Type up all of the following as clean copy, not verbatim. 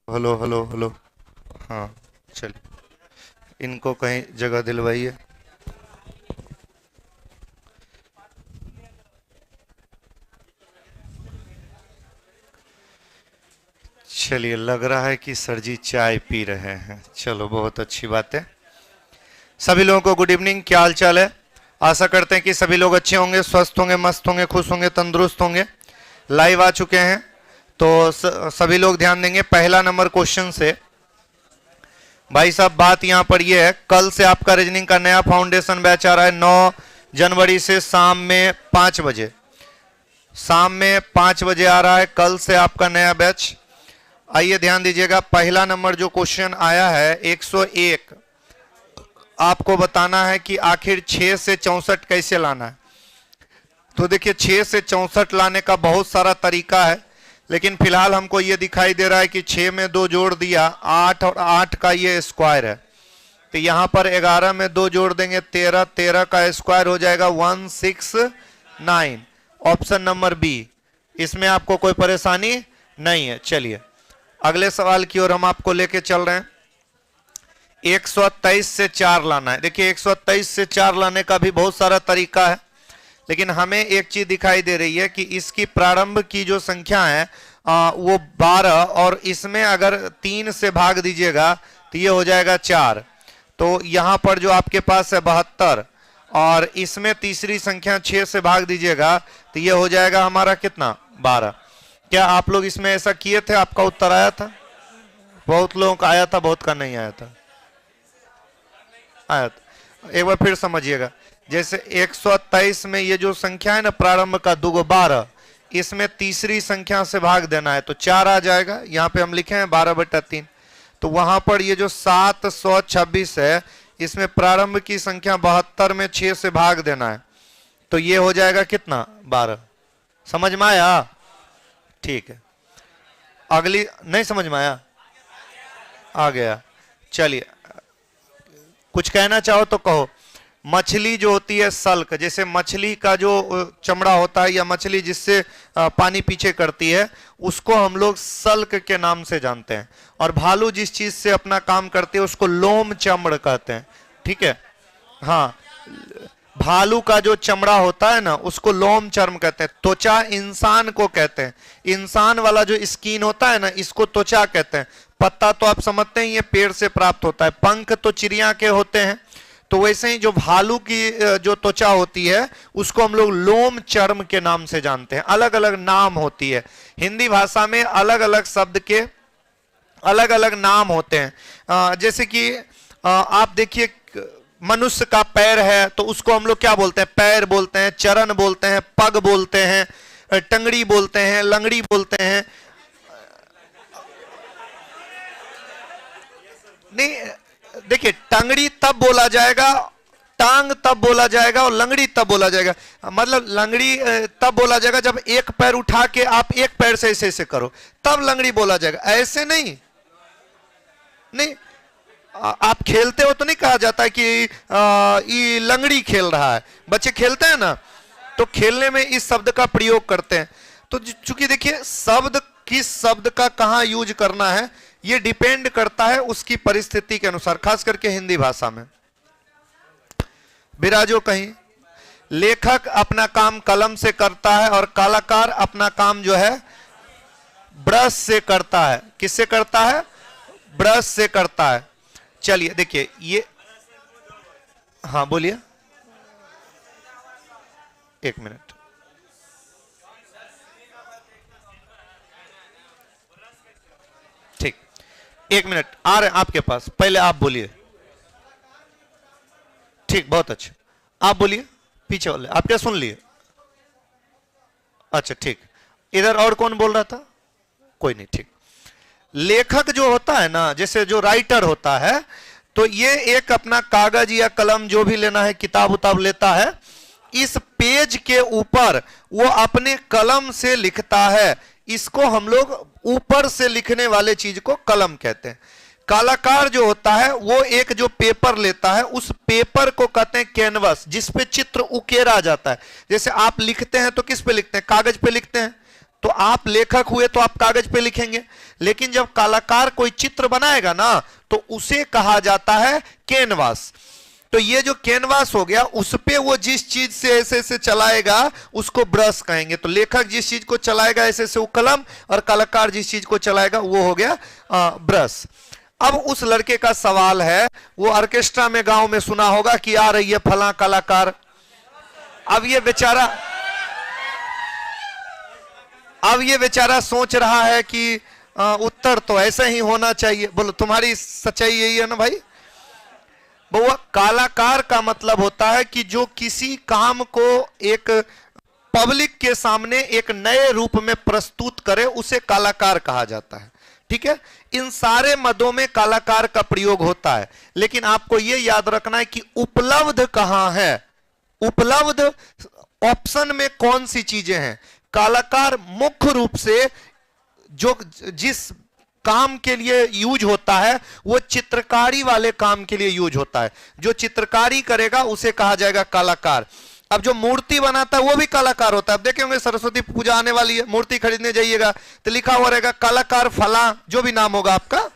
Hello hello hello. हाँ, चलिए इनको कहीं जगह दिलवाइए। चलिए, लग रहा है कि सर जी चाय पी रहे हैं। चलो, बहुत अच्छी बात है। सभी लोगों को गुड इवनिंग। क्या हाल चाल है? आशा करते हैं कि सभी लोग अच्छे होंगे, स्वस्थ होंगे, मस्त होंगे, खुश होंगे, तंदुरुस्त होंगे। लाइव आ चुके हैं तो सभी लोग ध्यान देंगे। पहला नंबर क्वेश्चन से भाई साहब, बात यहां पर यह है, कल से आपका रीजनिंग का नया फाउंडेशन बैच आ रहा है 9 जनवरी से शाम में 5 बजे। शाम में 5 बजे आ रहा है कल से आपका नया बैच। आइए ध्यान दीजिएगा। पहला नंबर जो क्वेश्चन आया है 101, आपको बताना है कि आखिर 6 से 64 कैसे लाना है। तो देखिए, 6 से 64 लाने का बहुत सारा तरीका है, लेकिन फिलहाल हमको ये दिखाई दे रहा है कि 6 में 2 जोड़ दिया 8, और 8 का ये स्क्वायर है। तो यहां पर 11 में 2 जोड़ देंगे 13, 13 का स्क्वायर हो जाएगा 169। Option number B. इसमें आपको कोई परेशानी नहीं है। चलिए अगले सवाल की ओर हम आपको लेके चल रहे हैं। 123 से 4 लाना है। देखिए, 123 से 4 लाने का भी बहुत सारा तरीका है, लेकिन हमें एक चीज दिखाई दे रही है कि इसकी प्रारंभ की जो संख्या है वो 12, और इसमें अगर 3 से भाग दीजिएगा तो ये हो जाएगा 4। तो यहां पर जो आपके पास है 72, और इसमें तीसरी संख्या 6 से भाग दीजिएगा तो ये हो जाएगा हमारा कितना, 12। क्या आप लोग इसमें ऐसा किए थे? आपका उत्तर आया था? बहुत लोगों का आया था, बहुत का नहीं आया था। आया था। एक बार फिर समझिएगा। जैसे 123 में ये जो संख्या है ना, प्रारंभ का 2 12, इसमें तीसरी संख्या से भाग देना है तो 4 आ जाएगा। यहां पे हम लिखे हैं 12/3। तो वहां पर ये जो 726 है, इसमें प्रारंभ की संख्या 72 में 6 से भाग देना है तो ये हो जाएगा कितना, 12। समझ में आया? ठीक है। अगली नहीं समझ में आया? आ गया। चलिए, कुछ कहना चाहो तो कहो। मछली जो होती है सल्क, जैसे मछली का जो चमड़ा होता है या मछली जिससे पानी पीछे करती है, उसको हम लोग सल्क के नाम से जानते हैं। और भालू जिस चीज से अपना काम करती है उसको लोम चमड़ कहते हैं। ठीक है? हाँ, भालू का जो चमड़ा होता है ना उसको लोम चर्म कहते हैं। त्वचा इंसान को कहते हैं। इंसान वाला जो स्किन होता है ना, इसको त्वचा कहते हैं। पत्ता तो आप समझते हैं ये पेड़ से प्राप्त होता है। पंख तो चिड़िया के होते हैं। तो वैसे ही जो भालू की जो त्वचा होती है उसको हम लोग लोम चर्म के नाम से जानते हैं। अलग अलग नाम होती है। हिंदी भाषा में अलग अलग शब्द के अलग अलग नाम होते हैं। जैसे कि आप देखिए, मनुष्य का पैर है तो उसको हम लोग क्या बोलते हैं? पैर बोलते हैं, चरण बोलते हैं, पग बोलते हैं, टंगड़ी बोलते हैं, लंगड़ी बोलते हैं। नहीं, देखिए, टंगड़ी तब बोला जाएगा, टांग तब बोला जाएगा, और लंगड़ी तब बोला जाएगा। मतलब लंगड़ी तब बोला जाएगा जब एक पैर उठा के आप एक पैर से ऐसे ऐसे करो, तब लंगड़ी बोला जाएगा। ऐसे नहीं। नहीं, आप खेलते हो तो नहीं कहा जाता कि ये लंगड़ी खेल रहा है। बच्चे खेलते हैं ना, तो खेलने में इस शब्द का प्रयोग करते हैं। तो चूंकि देखिए, शब्द किस शब्द का कहां यूज करना है ये डिपेंड करता है उसकी परिस्थिति के अनुसार, खास करके हिंदी भाषा में। बिराजो कहीं। लेखक अपना काम कलम से करता है और कलाकार अपना काम जो है ब्रश से करता है। किससे करता है? ब्रश से करता है। चलिए देखिए ये, हाँ बोलिए। एक मिनट। ठीक, एक मिनट, आ रहे हैं आपके पास। पहले आप बोलिए। ठीक, बहुत अच्छा। आप बोलिए। पीछे वाले आप क्या सुन लिए? अच्छा ठीक। इधर और कौन बोल रहा था? कोई नहीं। ठीक। लेखक जो होता है ना, जैसे जो राइटर होता है, तो ये एक अपना कागज या कलम जो भी लेना है, किताब उताब लेता है, इस पेज के ऊपर वो अपने कलम से लिखता है। इसको हम लोग ऊपर से लिखने वाले चीज को कलम कहते हैं। कलाकार जो होता है वो एक जो पेपर लेता है, उस पेपर को कहते हैं कैनवस, जिस पे चित्र उकेरा जाता है। जैसे आप लिखते हैं तो किस पे लिखते हैं? कागज पे लिखते हैं। तो आप लेखक हुए तो आप कागज पे लिखेंगे, लेकिन जब कलाकार कोई चित्र बनाएगा ना तो उसे कहा जाता है कैनवास। तो ये जो कैनवास हो गया उस पे वो जिस चीज से ऐसे ऐसे चलाएगा उसको ब्रश कहेंगे। तो लेखक जिस चीज को चलाएगा ऐसे ऐसे वो कलम, और कलाकार जिस चीज को चलाएगा वो हो गया ब्रश। अब उस लड़के का सवाल है, वो ऑर्केस्ट्रा में गांव में सुना होगा कि आ रही है फला कलाकार। अब ये बेचारा सोच रहा है कि उत्तर तो ऐसे ही होना चाहिए। बोलो तुम्हारी सच्चाई यही है ना भाई? वो कलाकार का मतलब होता है कि जो किसी काम को एक पब्लिक के सामने एक नए रूप में प्रस्तुत करे उसे कलाकार कहा जाता है। ठीक है, इन सारे मदों में कलाकार का प्रयोग होता है, लेकिन आपको यह याद रखना है कि उपलब्ध कहां है, उपलब्ध ऑप्शन में कौन सी चीजें हैं। कलाकार मुख्य रूप से जो जिस काम के लिए यूज होता है वो चित्रकारी वाले काम के लिए यूज होता है। जो चित्रकारी करेगा उसे कहा जाएगा कलाकार। अब जो मूर्ति बनाता है वो भी कलाकार होता है। अब देखे होंगे सरस्वती पूजा आने वाली है, मूर्ति खरीदने जाइएगा तो लिखा हुआ रहेगा कलाकार फला, जो भी नाम होगा आपका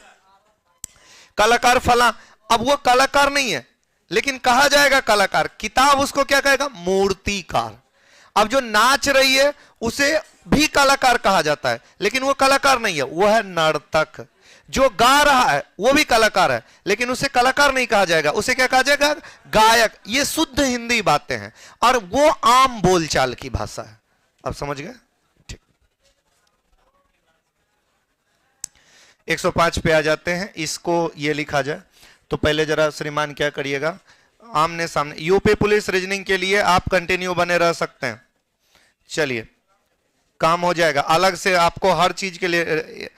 कलाकार फला। अब वो कलाकार नहीं है लेकिन कहा जाएगा कलाकार। किताब उसको क्या कहेगा? मूर्तिकार। अब जो नाच रही है उसे भी कलाकार कहा जाता है, लेकिन वो कलाकार नहीं है, वो है नर्तक। जो गा रहा है वो भी कलाकार है, लेकिन उसे कलाकार नहीं कहा जाएगा, उसे क्या कहा जाएगा? गायक। ये शुद्ध हिंदी बातें हैं और वो आम बोलचाल की भाषा है। अब समझ गए? ठीक, 105 पे आ जाते हैं। इसको ये लिखा जाए तो पहले जरा श्रीमान क्या करिएगा, आमने सामने। यूपी पुलिस रीजनिंग के लिए आप कंटिन्यू बने रह सकते हैं। चलिए काम हो जाएगा। अलग से आपको हर चीज के लिए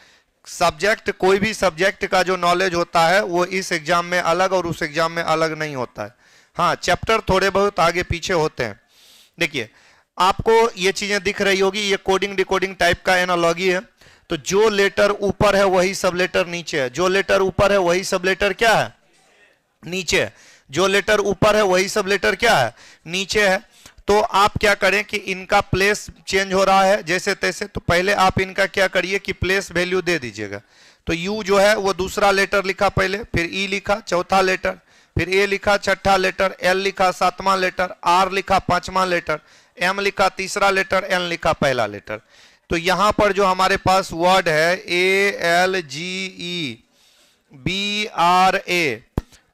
सब्जेक्ट, कोई भी सब्जेक्ट का जो नॉलेज होता है वो इस एग्जाम में अलग और उस एग्जाम में अलग नहीं होता है। हाँ, चैप्टर थोड़े बहुत आगे पीछे होते हैं। देखिए आपको ये चीजें दिख रही होगी, ये कोडिंग डिकोडिंग टाइप का एनालॉजी है। तो जो लेटर ऊपर है वही सब लेटर नीचे है, जो लेटर ऊपर है वही सब लेटर क्या है? नीचे है। जो लेटर ऊपर है वही सब लेटर क्या है? नीचे है। तो आप क्या करें कि इनका प्लेस चेंज हो रहा है जैसे तैसे, तो पहले आप इनका क्या करिए कि प्लेस वैल्यू दे दीजिएगा। तो यू जो है वो दूसरा लेटर लिखा पहले, फिर ई लिखा चौथा लेटर, फिर ए लिखा छठा लेटर, एल लिखा सातवां लेटर, आर लिखा पांचवां लेटर, एम लिखा तीसरा लेटर, एन लिखा पहला लेटर। तो यहां पर जो हमारे पास वर्ड है ALGEBRA,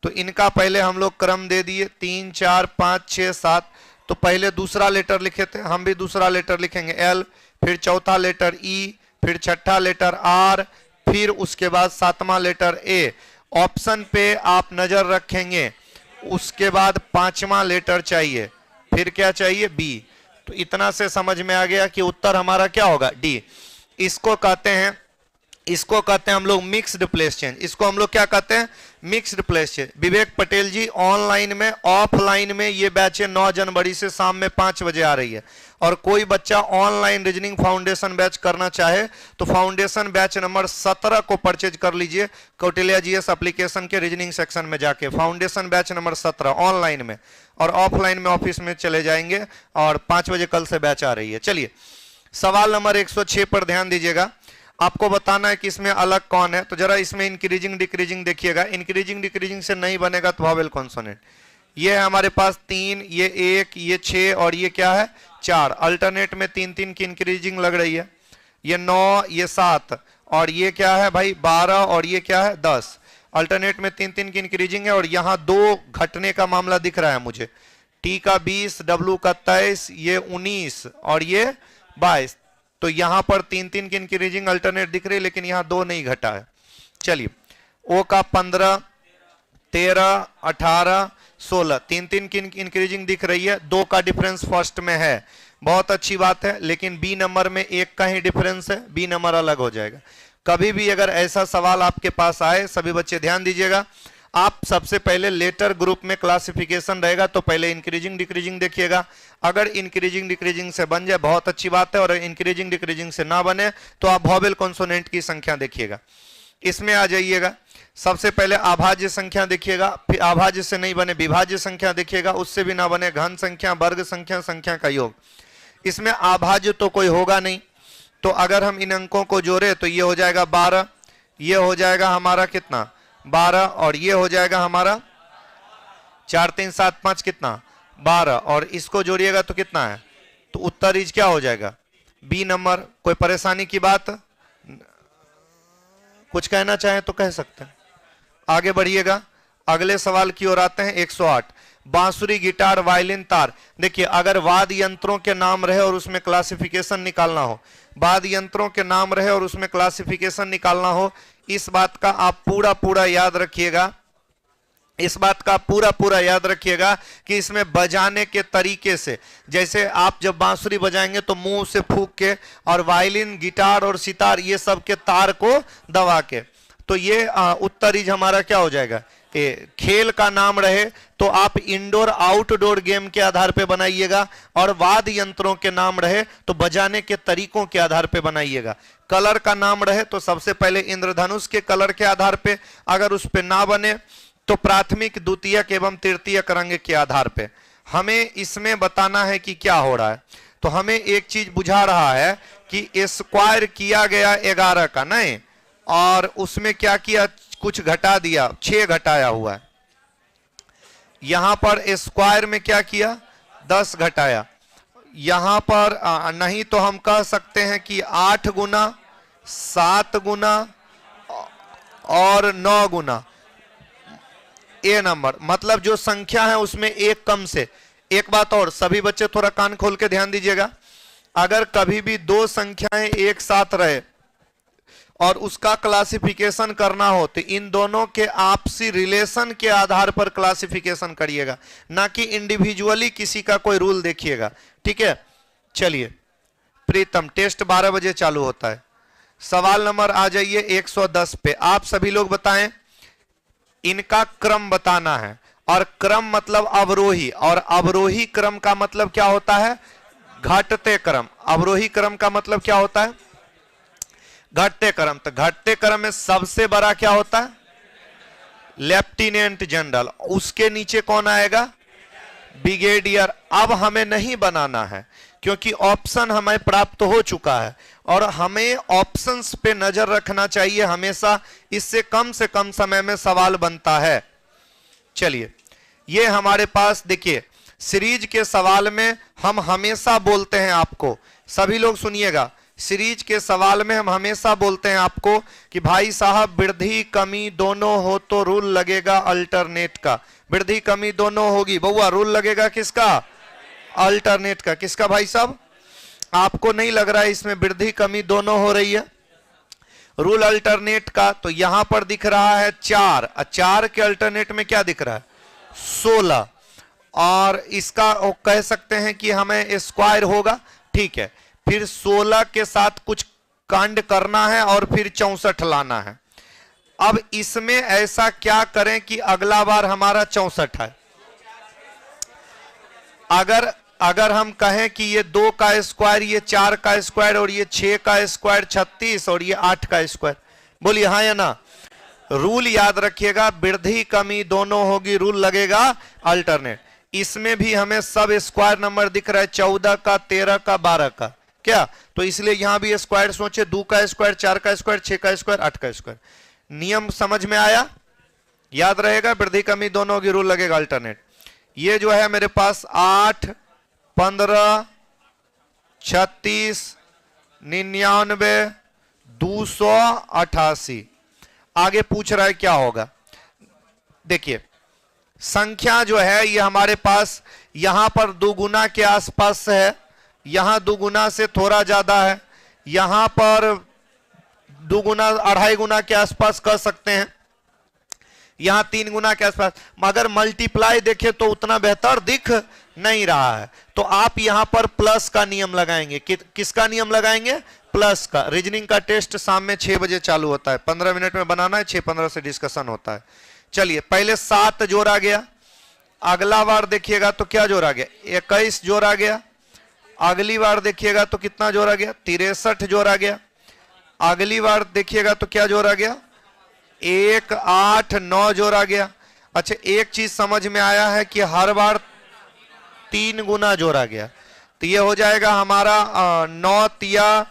तो इनका पहले हम लोग क्रम दे दिए 3 4 5 6 7। तो पहले दूसरा लेटर लिखे थे, हम भी दूसरा लेटर लिखेंगे एल, फिर चौथा लेटर ई, फिर छठा लेटर आर, फिर उसके बाद सातवां लेटर ए। ऑप्शन पे आप नजर रखेंगे, उसके बाद पांचवा लेटर चाहिए, फिर क्या चाहिए? बी। तो इतना से समझ में आ गया कि उत्तर हमारा क्या होगा? डी। इसको कहते हैं हम लोग मिक्स्ड प्लेस चेंज। इसको हम लोग क्या कहते हैं? Mixed place change. Vivek Patel ji online में, ऑफलाइन में ये बैच 9 जनवरी से शाम में 5 बजे आ रही है। और कोई बच्चा ऑनलाइन रीजनिंग फाउंडेशन बैच करना चाहे तो फाउंडेशन बैच नंबर 17 को परचेज कर लीजिए कौटिल्या जीएस एप्लीकेशन के रीजनिंग सेक्शन में जाके। फाउंडेशन बैच नंबर 17 ऑनलाइन में, और ऑफलाइन में ऑफिस में चले जाएंगे। और 5 बजे कल से बैच आ रही है। चलिए सवाल नंबर 106 पर ध्यान दीजिएगा। आपको बताना है कि इसमें अलग कौन है। तो जरा इसमें इंक्रीजिंग डिक्रीजिंग देखिएगा। इंक्रीजिंग डिक्रीजिंग से नहीं बनेगा तो वॉवेल कॉन्सोनेंट। ये है हमारे पास 3, ये 1, ये 6 और ये क्या है? 4। अल्टरनेट में 3 की इंक्रीजिंग लग रही है। ये 9, ये 7 और ये क्या है भाई? 12 और ये क्या है? 10। अल्टरनेट में 3 की इंक्रीजिंग है। और यहाँ 2 घटने का मामला दिख रहा है मुझे। टी का 20, डब्ल्यू का 23, ये 19 और ये 22। तो यहां पर 3 की इंक्रीजिंग अल्टरनेट दिख रही है, लेकिन यहां 2 नहीं घटा है। चलिए ओ का 15, 13, 18, 16, 3 की इंक्रीजिंग दिख रही है। 2 का डिफरेंस फर्स्ट में है, बहुत अच्छी बात है। लेकिन बी नंबर में 1 का ही डिफरेंस है, बी नंबर अलग हो जाएगा। कभी भी अगर ऐसा सवाल आपके पास आए, सभी बच्चे ध्यान दीजिएगा, आप सबसे पहले लेटर ग्रुप में क्लासिफिकेशन रहेगा तो पहले इंक्रीजिंग डिक्रीजिंग देखिएगा। अगर इंक्रीजिंग डिक्रीजिंग से बन जाए बहुत अच्छी बात है, और इंक्रीजिंग डिक्रीजिंग से ना बने तो आप वॉवेल कॉन्सोनेंट की संख्या देखिएगा। इसमें आ जाइएगा। सबसे पहले अभाज्य संख्या देखिएगा, फिर अभाज्य से नहीं बने विभाज्य संख्या देखिएगा, उससे भी ना बने घन संख्या, वर्ग संख्या, संख्या का योग। इसमें अभाज्य तो कोई होगा नहीं, तो अगर हम इन अंकों को जोड़े तो ये हो जाएगा 12, ये हो जाएगा हमारा कितना 12, और ये हो जाएगा हमारा 4 3 7 5 कितना 12, और इसको जोड़िएगा तो कितना है, तो उत्तर इज क्या हो जाएगा बी नंबर। कोई परेशानी की बात, कुछ कहना चाहे तो कह सकते हैं। आगे बढ़िएगा, अगले सवाल की ओर आते हैं। 108 बांसुरी, गिटार, वायलिन, तार। देखिए अगर वाद्य यंत्रों के नाम रहे और उसमें क्लासिफिकेशन निकालना हो, वाद्य यंत्रों के नाम रहे और उसमें क्लासिफिकेशन निकालना हो, इस बात का आप पूरा पूरा याद रखिएगा, इस बात का पूरा पूरा याद रखिएगा कि इसमें बजाने के तरीके से, जैसे आप जब बांसुरी बजाएंगे तो मुंह से फूंक के, और वायलिन, गिटार और सितार ये सब के तार को दबा के, तो ये उत्तर इज हमारा क्या हो जाएगा। खेल का नाम रहे तो आप इंडोर आउटडोर गेम के आधार पे बनाइएगा, और वाद्य यंत्रों के नाम रहे तो बजाने के तरीकों के आधार पे बनाइएगा। कलर का नाम रहे तो सबसे पहले इंद्रधनुष के कलर के आधार पे, अगर उस पे ना बने तो प्राथमिक, द्वितीयक एवं तृतीयक रंग के आधार पे। हमें इसमें बताना है कि क्या हो रहा है। तो हमें एक चीज बुझा रहा है कि स्क्वायर किया गया 11 का, नहीं, और उसमें क्या किया, कुछ घटा दिया, 6 घटाया हुआ है। यहां पर स्क्वायर में क्या किया, 10 घटाया। यहां पर नहीं तो हम कह सकते हैं कि 8 गुना, 7 गुना और 9 गुना ए नंबर, मतलब जो संख्या है उसमें एक कम से। एक बात और, सभी बच्चे थोड़ा कान खोल के ध्यान दीजिएगा, अगर कभी भी दो संख्याएं एक साथ रहे और उसका क्लासिफिकेशन करना हो तो इन दोनों के आपसी रिलेशन के आधार पर क्लासिफिकेशन करिएगा, ना कि इंडिविजुअली किसी का कोई रूल देखिएगा, ठीक है। चलिए प्रीतम, टेस्ट 12 बजे चालू होता है। सवाल नंबर आ जाइए 110 पे। आप सभी लोग बताएं, इनका क्रम बताना है, और क्रम मतलब अवरोही, और अवरोही क्रम का मतलब क्या होता है, घटते क्रम। अवरोही क्रम का मतलब क्या होता है, घटते क्रम। तो घटते क्रम में सबसे बड़ा क्या होता है, लेफ्टिनेंट जनरल, उसके नीचे कौन आएगा, ब्रिगेडियर। अब हमें नहीं बनाना है क्योंकि ऑप्शन हमें प्राप्त हो चुका है, और हमें ऑप्शंस पे नजर रखना चाहिए हमेशा, इससे कम से कम समय में सवाल बनता है। चलिए, ये हमारे पास देखिए, सीरीज के सवाल में हम हमेशा बोलते हैं आपको, सभी लोग सुनिएगा, सीरीज के सवाल में हम हमेशा बोलते हैं आपको कि भाई साहब वृद्धि कमी दोनों हो तो रूल लगेगा अल्टरनेट का। वृद्धि कमी दोनों होगी, बउआ रूल लगेगा किसका, अल्टरनेट का। किसका भाई साहब, आपको नहीं लग रहा है इसमें वृद्धि कमी दोनों हो रही है, रूल अल्टरनेट का। तो यहां पर दिख रहा है 4, 4 के अल्टरनेट में क्या दिख रहा है, 16, और इसका कह सकते हैं कि हमें स्क्वायर होगा, ठीक है। फिर 16 के साथ कुछ कांड करना है और फिर 64 लाना है। अब इसमें ऐसा क्या करें कि अगला बार हमारा 64 है। अगर हम कहें कि ये 2 का स्क्वायर, ये 4 का स्क्वायर, और ये 6 का स्क्वायर 36, और ये 8 का स्क्वायर, बोलिए हाँ या ना। रूल याद रखिएगा, वृद्धि कमी दोनों होगी, रूल लगेगा अल्टरनेट। इसमें भी हमें सब स्क्वायर नंबर दिख रहा है, 14 का, 13 का, 12 का, क्या, तो इसलिए यहां भी स्क्वायर सोचे, 2 का स्क्वायर, 4 का स्क्वायर, 6 का स्क्वायर, 8 का स्क्वायर। नियम समझ में आया, याद रहेगा, वृद्धि कमी दोनों होगी, रूल लगेगा अल्टरनेट। ये जो है मेरे पास 8, 15, 36, 99, 288। आगे पूछ रहा है क्या होगा। देखिए संख्या जो है ये हमारे पास यहां पर 2 गुना के आसपास है, यहां 2 गुना से थोड़ा ज्यादा है, यहां पर 2 गुना 2.5 गुना के आसपास कर सकते हैं, यहां 3 गुना के आसपास। मगर मल्टीप्लाई देखें तो उतना बेहतर दिख नहीं रहा है, तो आप यहां पर प्लस का नियम लगाएंगे। किसका नियम लगाएंगे, प्लस का। रीजनिंग का टेस्ट शाम में 6 बजे चालू होता है, 15 मिनट में बनाना है, 6:15 से डिस्कशन होता है। चलिए पहले 7 जोड़ा गया, अगला बार देखिएगा तो क्या जोड़ा गया, 21 जोड़ा गया। अगली बार देखिएगा तो कितना जोड़ा गया, 63 जोड़ा गया। अगली बार देखिएगा तो क्या जोड़ा गया, 1, 8, 9 जोड़ा गया। अच्छा एक चीज समझ में आया है कि हर बार 3 गुना जोड़ा गया, तो ये हो जाएगा हमारा 9 तिया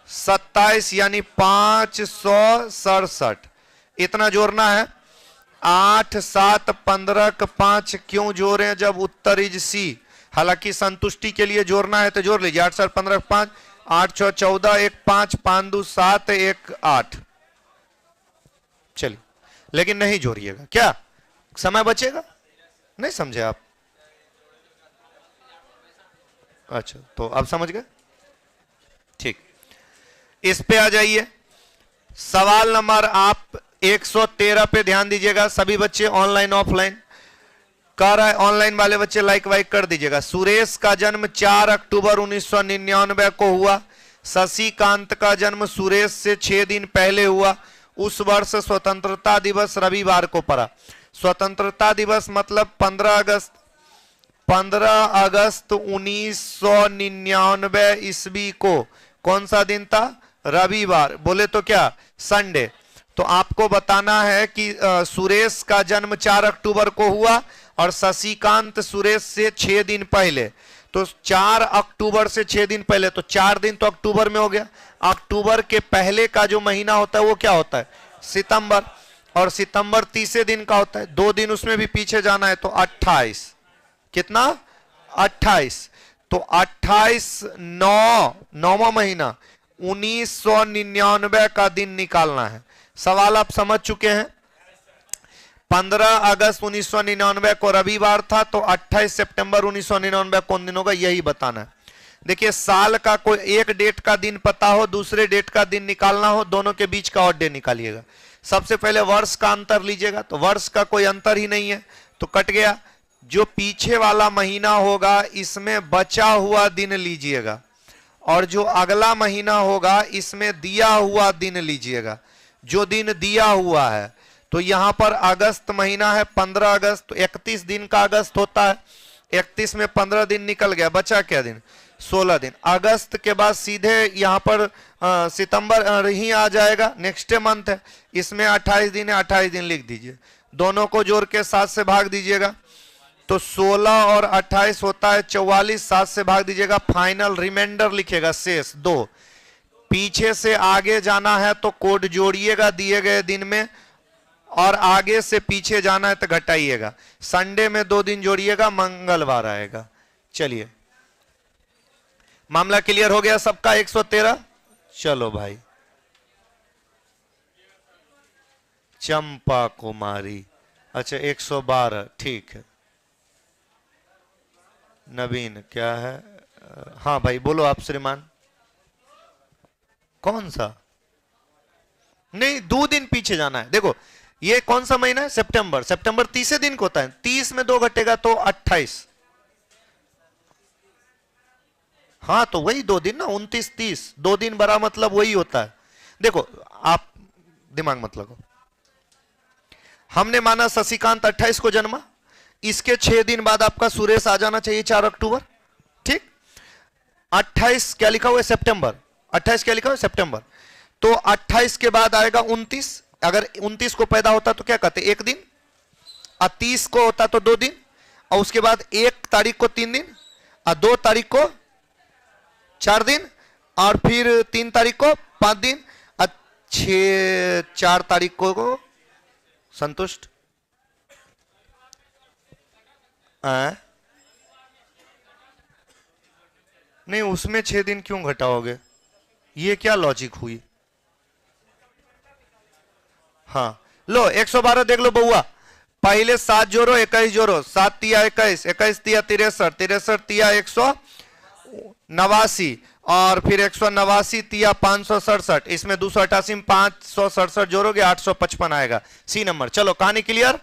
27 यानी 567 इतना जोड़ना है। 8 7 15 का 5 क्यों जोड़े जब उत्तर इज सी। हालांकि संतुष्टि के लिए जोड़ना है तो जोड़ लीजिए। 8 7 15 5 8 6 14 1 5 5 2 7 1 8। चलिए लेकिन नहीं जोड़िएगा, क्या समय बचेगा? नहीं समझे आप? अच्छा तो अब समझ गए, ठीक। इस पे आ जाइए। सवाल नंबर आप 113 पे ध्यान दीजिएगा सभी बच्चे, ऑनलाइन ऑफलाइन। कह रहा है ऑनलाइन वाले बच्चे लाइक वाइक कर दीजिएगा। सुरेश का जन्म 4 अक्टूबर 1999 को हुआ। शशिकांत का जन्म सुरेश से 6 दिन पहले हुआ। उस वर्ष स्वतंत्रता दिवस रविवार को पड़ा। स्वतंत्रता दिवस मतलब 15 अगस्त। 15 अगस्त 1999 ईस्वी को कौन सा दिन था? रविवार। बोले तो क्या? संडे। तो आपको बताना है कि सुरेश का जन्म 4 अक्टूबर को हुआ और शशिकांत सुरेश से 6 दिन पहले। तो 4 अक्टूबर से 6 दिन पहले, तो 4 दिन तो अक्टूबर में हो गया। अक्टूबर के पहले का जो महीना होता है वो क्या होता है? सितंबर। और सितंबर 30 दिन का होता है, 2 दिन उसमें भी पीछे जाना है तो 28। कितना? 28। तो 28 नौवां महीना 1999 का दिन निकालना है। सवाल आप समझ चुके हैं। 15 अगस्त 1999 को रविवार था तो 28 सितंबर 1999 कौन दिन होगा यही बताना है। देखिए साल का कोई एक डेट का दिन पता हो, दूसरे डेट का दिन निकालना हो, दोनों के बीच का और डे निकालिएगा। सबसे पहले वर्ष का अंतर लीजिएगा, तो वर्ष का कोई अंतर ही नहीं है तो कट गया। जो पीछे वाला महीना होगा इसमें बचा हुआ दिन लीजिएगा और जो अगला महीना होगा इसमें दिया हुआ दिन लीजिएगा। जो दिन दिया हुआ है तो यहां पर अगस्त महीना है 15 अगस्त, तो 31 दिन का अगस्त होता है। 31 में 15 दिन निकल गया, बचा क्या दिन? 16 दिन। अगस्त के बाद सीधे यहां पर सितंबर ही आ जाएगा, नेक्स्ट मंथ है। इसमें 28 दिन है, 28 दिन लिख दीजिए। दोनों को जोड़ के 7 से भाग दीजिएगा तो 16 और 28 होता है 44। 7 से भाग दीजिएगा, फाइनल रिमाइंडर लिखेगा शेष 2। पीछे से आगे जाना है तो कोड जोड़िएगा दिए गए दिन में, और आगे से पीछे जाना है तो घटाइएगा। संडे में 2 दिन जोड़िएगा, मंगलवार आएगा। चलिए मामला क्लियर हो गया सबका? 113। चलो भाई, चंपा कुमारी, अच्छा 112, ठीक है। नवीन क्या है? हाँ भाई बोलो आप श्रीमान। कौन सा? नहीं 2 दिन पीछे जाना है। देखो ये कौन सा महीना है? सितंबर। सितंबर 30 दिन को होता है, 30 में 2 घटेगा तो 28। हाँ तो वही 2 दिन ना, 29 30, 2 दिन बड़ा मतलब वही होता है। देखो आप दिमाग मत लगाओ। हमने माना शशिकांत 28 को जन्मा, इसके 6 दिन बाद आपका सुरेश आ जाना चाहिए 4 अक्टूबर, ठीक। 28 क्या लिखा हुआ है? सितंबर। 28 क्या लिखा हुआ है? सितंबर। तो 28 के बाद आएगा 29। अगर 29 को पैदा होता तो क्या कहते? 1 दिन। और 30 को होता तो 2 दिन, और उसके बाद 1 तारीख को 3 दिन, और 2 तारीख को 4 दिन, और फिर 3 तारीख को 5 दिन, और 4 तारीख को संतुष्ट। नहीं उसमें 6 दिन क्यों घटाओगे? ये क्या लॉजिक हुई? हाँ लो 112 देख लो बउआ। पहले 7 जोड़ो 21 जोड़ो, 7 तिया 21, 21 तिया 63, 63 तिया 189, और फिर 189 तिया 567। इसमें 288 में 567 जोड़ोगे 855 आएगा, सी नंबर। चलो कहानी क्लियर?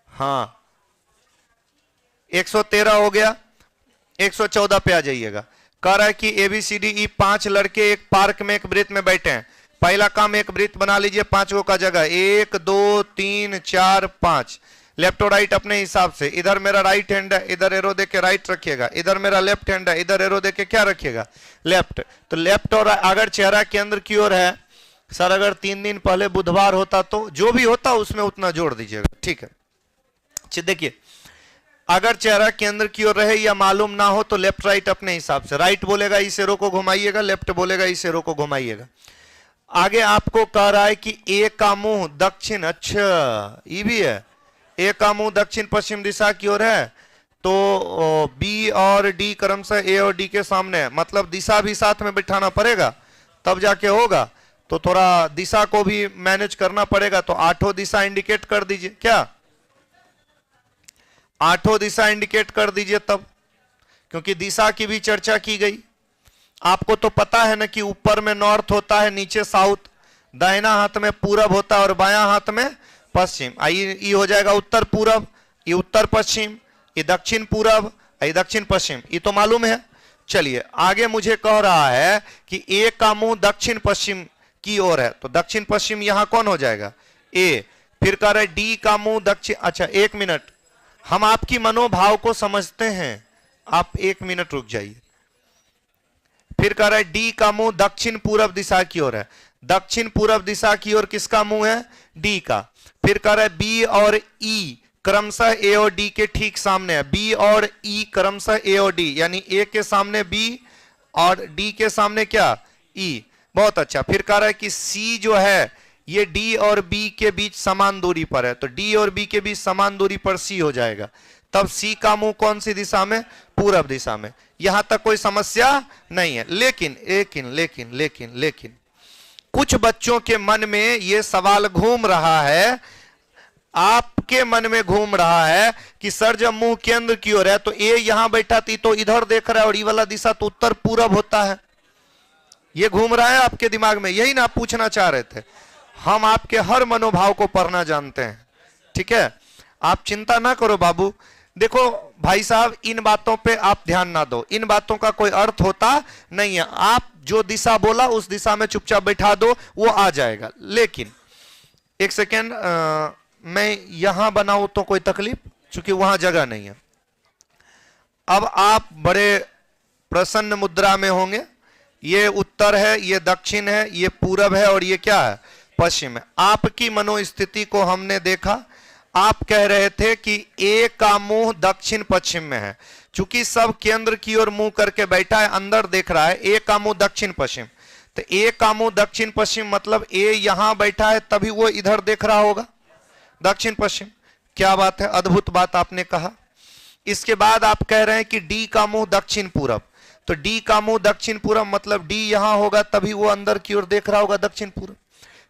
हाँ 113 हो गया। 114 पे आ जाइएगा। कह रहा है कि ABCDE 5 लड़के एक पार्क में एक वृत्त में बैठे हैं। पहला काम एक वृत्त बना लीजिए 5 गो का जगह, 1 2 3 4 5। लेफ्ट और राइट अपने हिसाब से। इधर मेरा राइट हैंड है, इधर एरो देके राइट रखिएगा। इधर मेरा लेफ्ट हैंड है, इधर एरो देके क्या रखिएगा? लेफ्ट। तो लेफ्ट और अगर चेहरा केंद्र की ओर है सर, अगर 3 दिन पहले बुधवार होता तो जो भी होता उसमें उतना जोड़ दीजिएगा, ठीक है। देखिए अगर चेहरा केंद्र की ओर रहे या मालूम ना हो तो लेफ्ट राइट अपने हिसाब से, राइट बोलेगा इस एरो को घुमाइएगा, लेफ्ट बोलेगा इस एरो को घुमाइएगा। आगे आपको कह रहा है कि ए का मुंह दक्षिण, अच्छा ये भी है, ए का मुंह दक्षिण पश्चिम दिशा की ओर है, तो बी और डी क्रमशः ए और डी के सामने है, मतलब दिशा भी साथ में बिठाना पड़ेगा तब जाके होगा, तो थोड़ा दिशा को भी मैनेज करना पड़ेगा। तो आठों दिशा इंडिकेट कर दीजिए, क्या आठों दिशा इंडिकेट कर दीजिए तब, क्योंकि दिशा की भी चर्चा की गई। आपको तो पता है ना कि ऊपर में नॉर्थ होता है, नीचे साउथ, दाहिना हाथ में पूरब होता है और बायां हाथ में पश्चिम। ये हो जाएगा उत्तर पूरब, ये उत्तर पश्चिम, ये दक्षिण पूरब, ये दक्षिण पश्चिम, ये तो मालूम है। चलिए आगे मुझे कह रहा है कि ए का मुंह दक्षिण पश्चिम की ओर है, तो दक्षिण पश्चिम यहां कौन हो जाएगा, ए। फिर कह रहा है डी का मुंह दक्षिण, अच्छा एक मिनट, हम आपकी मनोभाव को समझते हैं, आप एक मिनट रुक जाइए। फिर कह रहा है डी का मुंह दक्षिण पूरब दिशा की ओर है, दक्षिण पूरब दिशा की ओर किसका मुंह है, डी का। फिर कह रहा है बी और ई क्रमशः ए और डी के ठीक सामने है, बी और ई क्रमशः ए और डी, यानी ए के सामने बी और डी के सामने क्या, ई। बहुत अच्छा। फिर कह रहा है कि सी जो है ये डी और बी के बीच समान दूरी पर है, तो डी और बी के बीच समान दूरी पर सी हो जाएगा, तब सी का मुंह कौन सी दिशा में, पूरब दिशा में। यहां तक कोई समस्या नहीं है। लेकिन लेकिन लेकिन लेकिन लेकिन कुछ बच्चों के मन में यह सवाल घूम रहा है, आपके मन में घूम रहा है कि सर जब मुंह केंद्र की ओर है तो ए यहां बैठा थी तो इधर देख रहा है और ये वाला दिशा तो उत्तर पूरब होता है, ये घूम रहा है आपके दिमाग में, यही ना आप पूछना चाह रहे थे। हम आपके हर मनोभाव को पढ़ना जानते हैं, ठीक है, आप चिंता ना करो बाबू। देखो भाई साहब, इन बातों पे आप ध्यान ना दो, इन बातों का कोई अर्थ होता नहीं है। आप जो दिशा बोला उस दिशा में चुपचाप बैठा दो, वो आ जाएगा। लेकिन एक सेकेंड, मैं यहां बनाऊं तो कोई तकलीफ, क्योंकि वहां जगह नहीं है। अब आप बड़े प्रसन्न मुद्रा में होंगे, ये उत्तर है, ये दक्षिण है, ये पूरब है और ये क्या है, पश्चिम है। आपकी मनोस्थिति को हमने देखा, आप कह रहे थे कि ए का मुंह दक्षिण पश्चिम में है, चूंकि सब केंद्र की ओर मुंह करके बैठा है, अंदर देख रहा है, ए का मुंह दक्षिण पश्चिम, तो ए का मुंह दक्षिण पश्चिम मतलब ए यहां बैठा है तभी वो इधर देख रहा होगा, दक्षिण पश्चिम। क्या बात है, अद्भुत बात आपने कहा। इसके बाद आप कह रहे हैं कि डी का मुंह दक्षिण पूरब, तो डी का मुंह दक्षिण पूरब मतलब डी यहां होगा तभी वो अंदर की ओर देख रहा होगा, दक्षिण पूरब।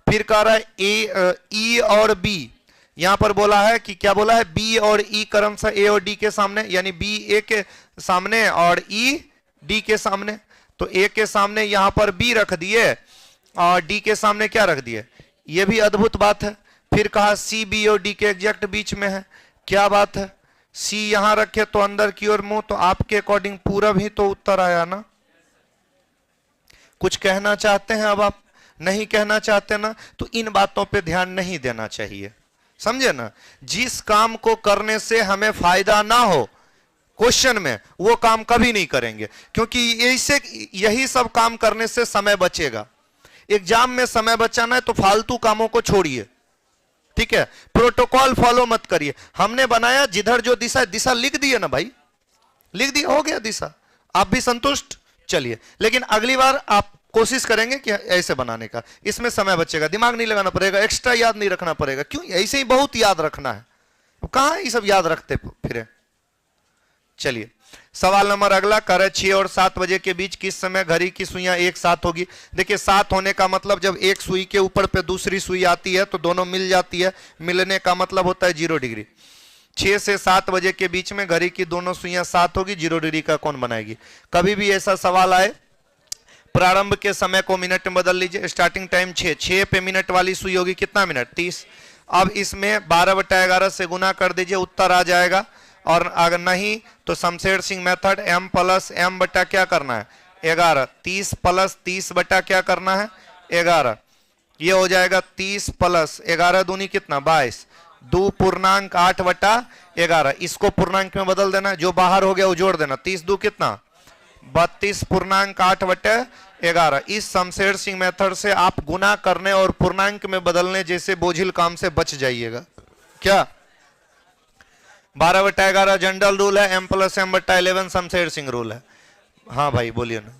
फिर कह रहा है ई और बी, यहां पर बोला है कि क्या बोला है, बी और ई क्रमशः ए और डी के सामने, यानी बी ए के सामने और ई डी के सामने, तो ए के सामने यहां पर बी रख दिए और डी के सामने क्या रख दिए, ये भी अद्भुत बात है। फिर कहा सी बी और डी के एग्जैक्ट बीच में है, क्या बात है, सी यहां रखे तो अंदर की ओर मुंह, तो आपके अकॉर्डिंग पूरब ही तो उत्तर आया ना। कुछ कहना चाहते हैं अब आप, नहीं कहना चाहते ना, तो इन बातों पे ध्यान नहीं देना चाहिए, समझे ना। जिस काम को करने से हमें फायदा ना हो क्वेश्चन में, वो काम कभी नहीं करेंगे, क्योंकि यही सब काम करने से समय बचेगा। एग्जाम में समय बचाना है तो फालतू कामों को छोड़िए, ठीक है, प्रोटोकॉल फॉलो मत करिए। हमने बनाया जिधर जो दिशा लिख दी है ना भाई, लिख दी, हो गया दिशा, आप भी संतुष्ट। चलिए, लेकिन अगली बार आप कोशिश करेंगे कि ऐसे बनाने का, इसमें समय बचेगा, दिमाग नहीं लगाना पड़ेगा, एक्स्ट्रा याद नहीं रखना पड़ेगा। क्यों, ऐसे ही बहुत याद रखना है, कहां ये सब याद रखते फिर। चलिए सवाल नंबर अगला, कर 6 और 7 बजे के बीच किस समय घड़ी की सुइयां एक साथ होगी। देखिए 7 होने का मतलब जब एक सुई के ऊपर पे दूसरी सुई आती है तो दोनों मिल जाती है, मिलने का मतलब होता है 0 डिग्री। 6 से 7 बजे के बीच में घड़ी की दोनों सुइयां साथ होगी, 0 डिग्री का कौन बनाएगी। कभी भी ऐसा सवाल आए, प्रारंभ के समय को मिनट में बदल लीजिए, स्टार्टिंग टाइम 6 पे मिनट वाली सुई होगी कितना मिनट, 30। अब इसमें 12/11 से गुना कर दीजिए, उत्तर आ जाएगा। और अगर नहीं तो Shamsher Singh method, m plus m बटा क्या करना है 11, 30 प्लस 30 बटा क्या करना है 11, ये हो जाएगा 30 प्लस 11 दूनी कितना 22, 2 पूर्णांक 8 बटा 11। इसको पूर्णांक में बदल देना, जो बाहर हो गया वो जोड़ देना, 30 2 कितना 32 पूर्णांक 8 बटे 11। इस शमशेर सिंह मेथड से आप गुना करने और पूर्णांक में बदलने जैसे बोझिल काम से बच जाइएगा। क्या 12/11 जनरल रूल है, M+M/11 शमशेर सिंह रूल है। हाँ भाई बोलिए ना।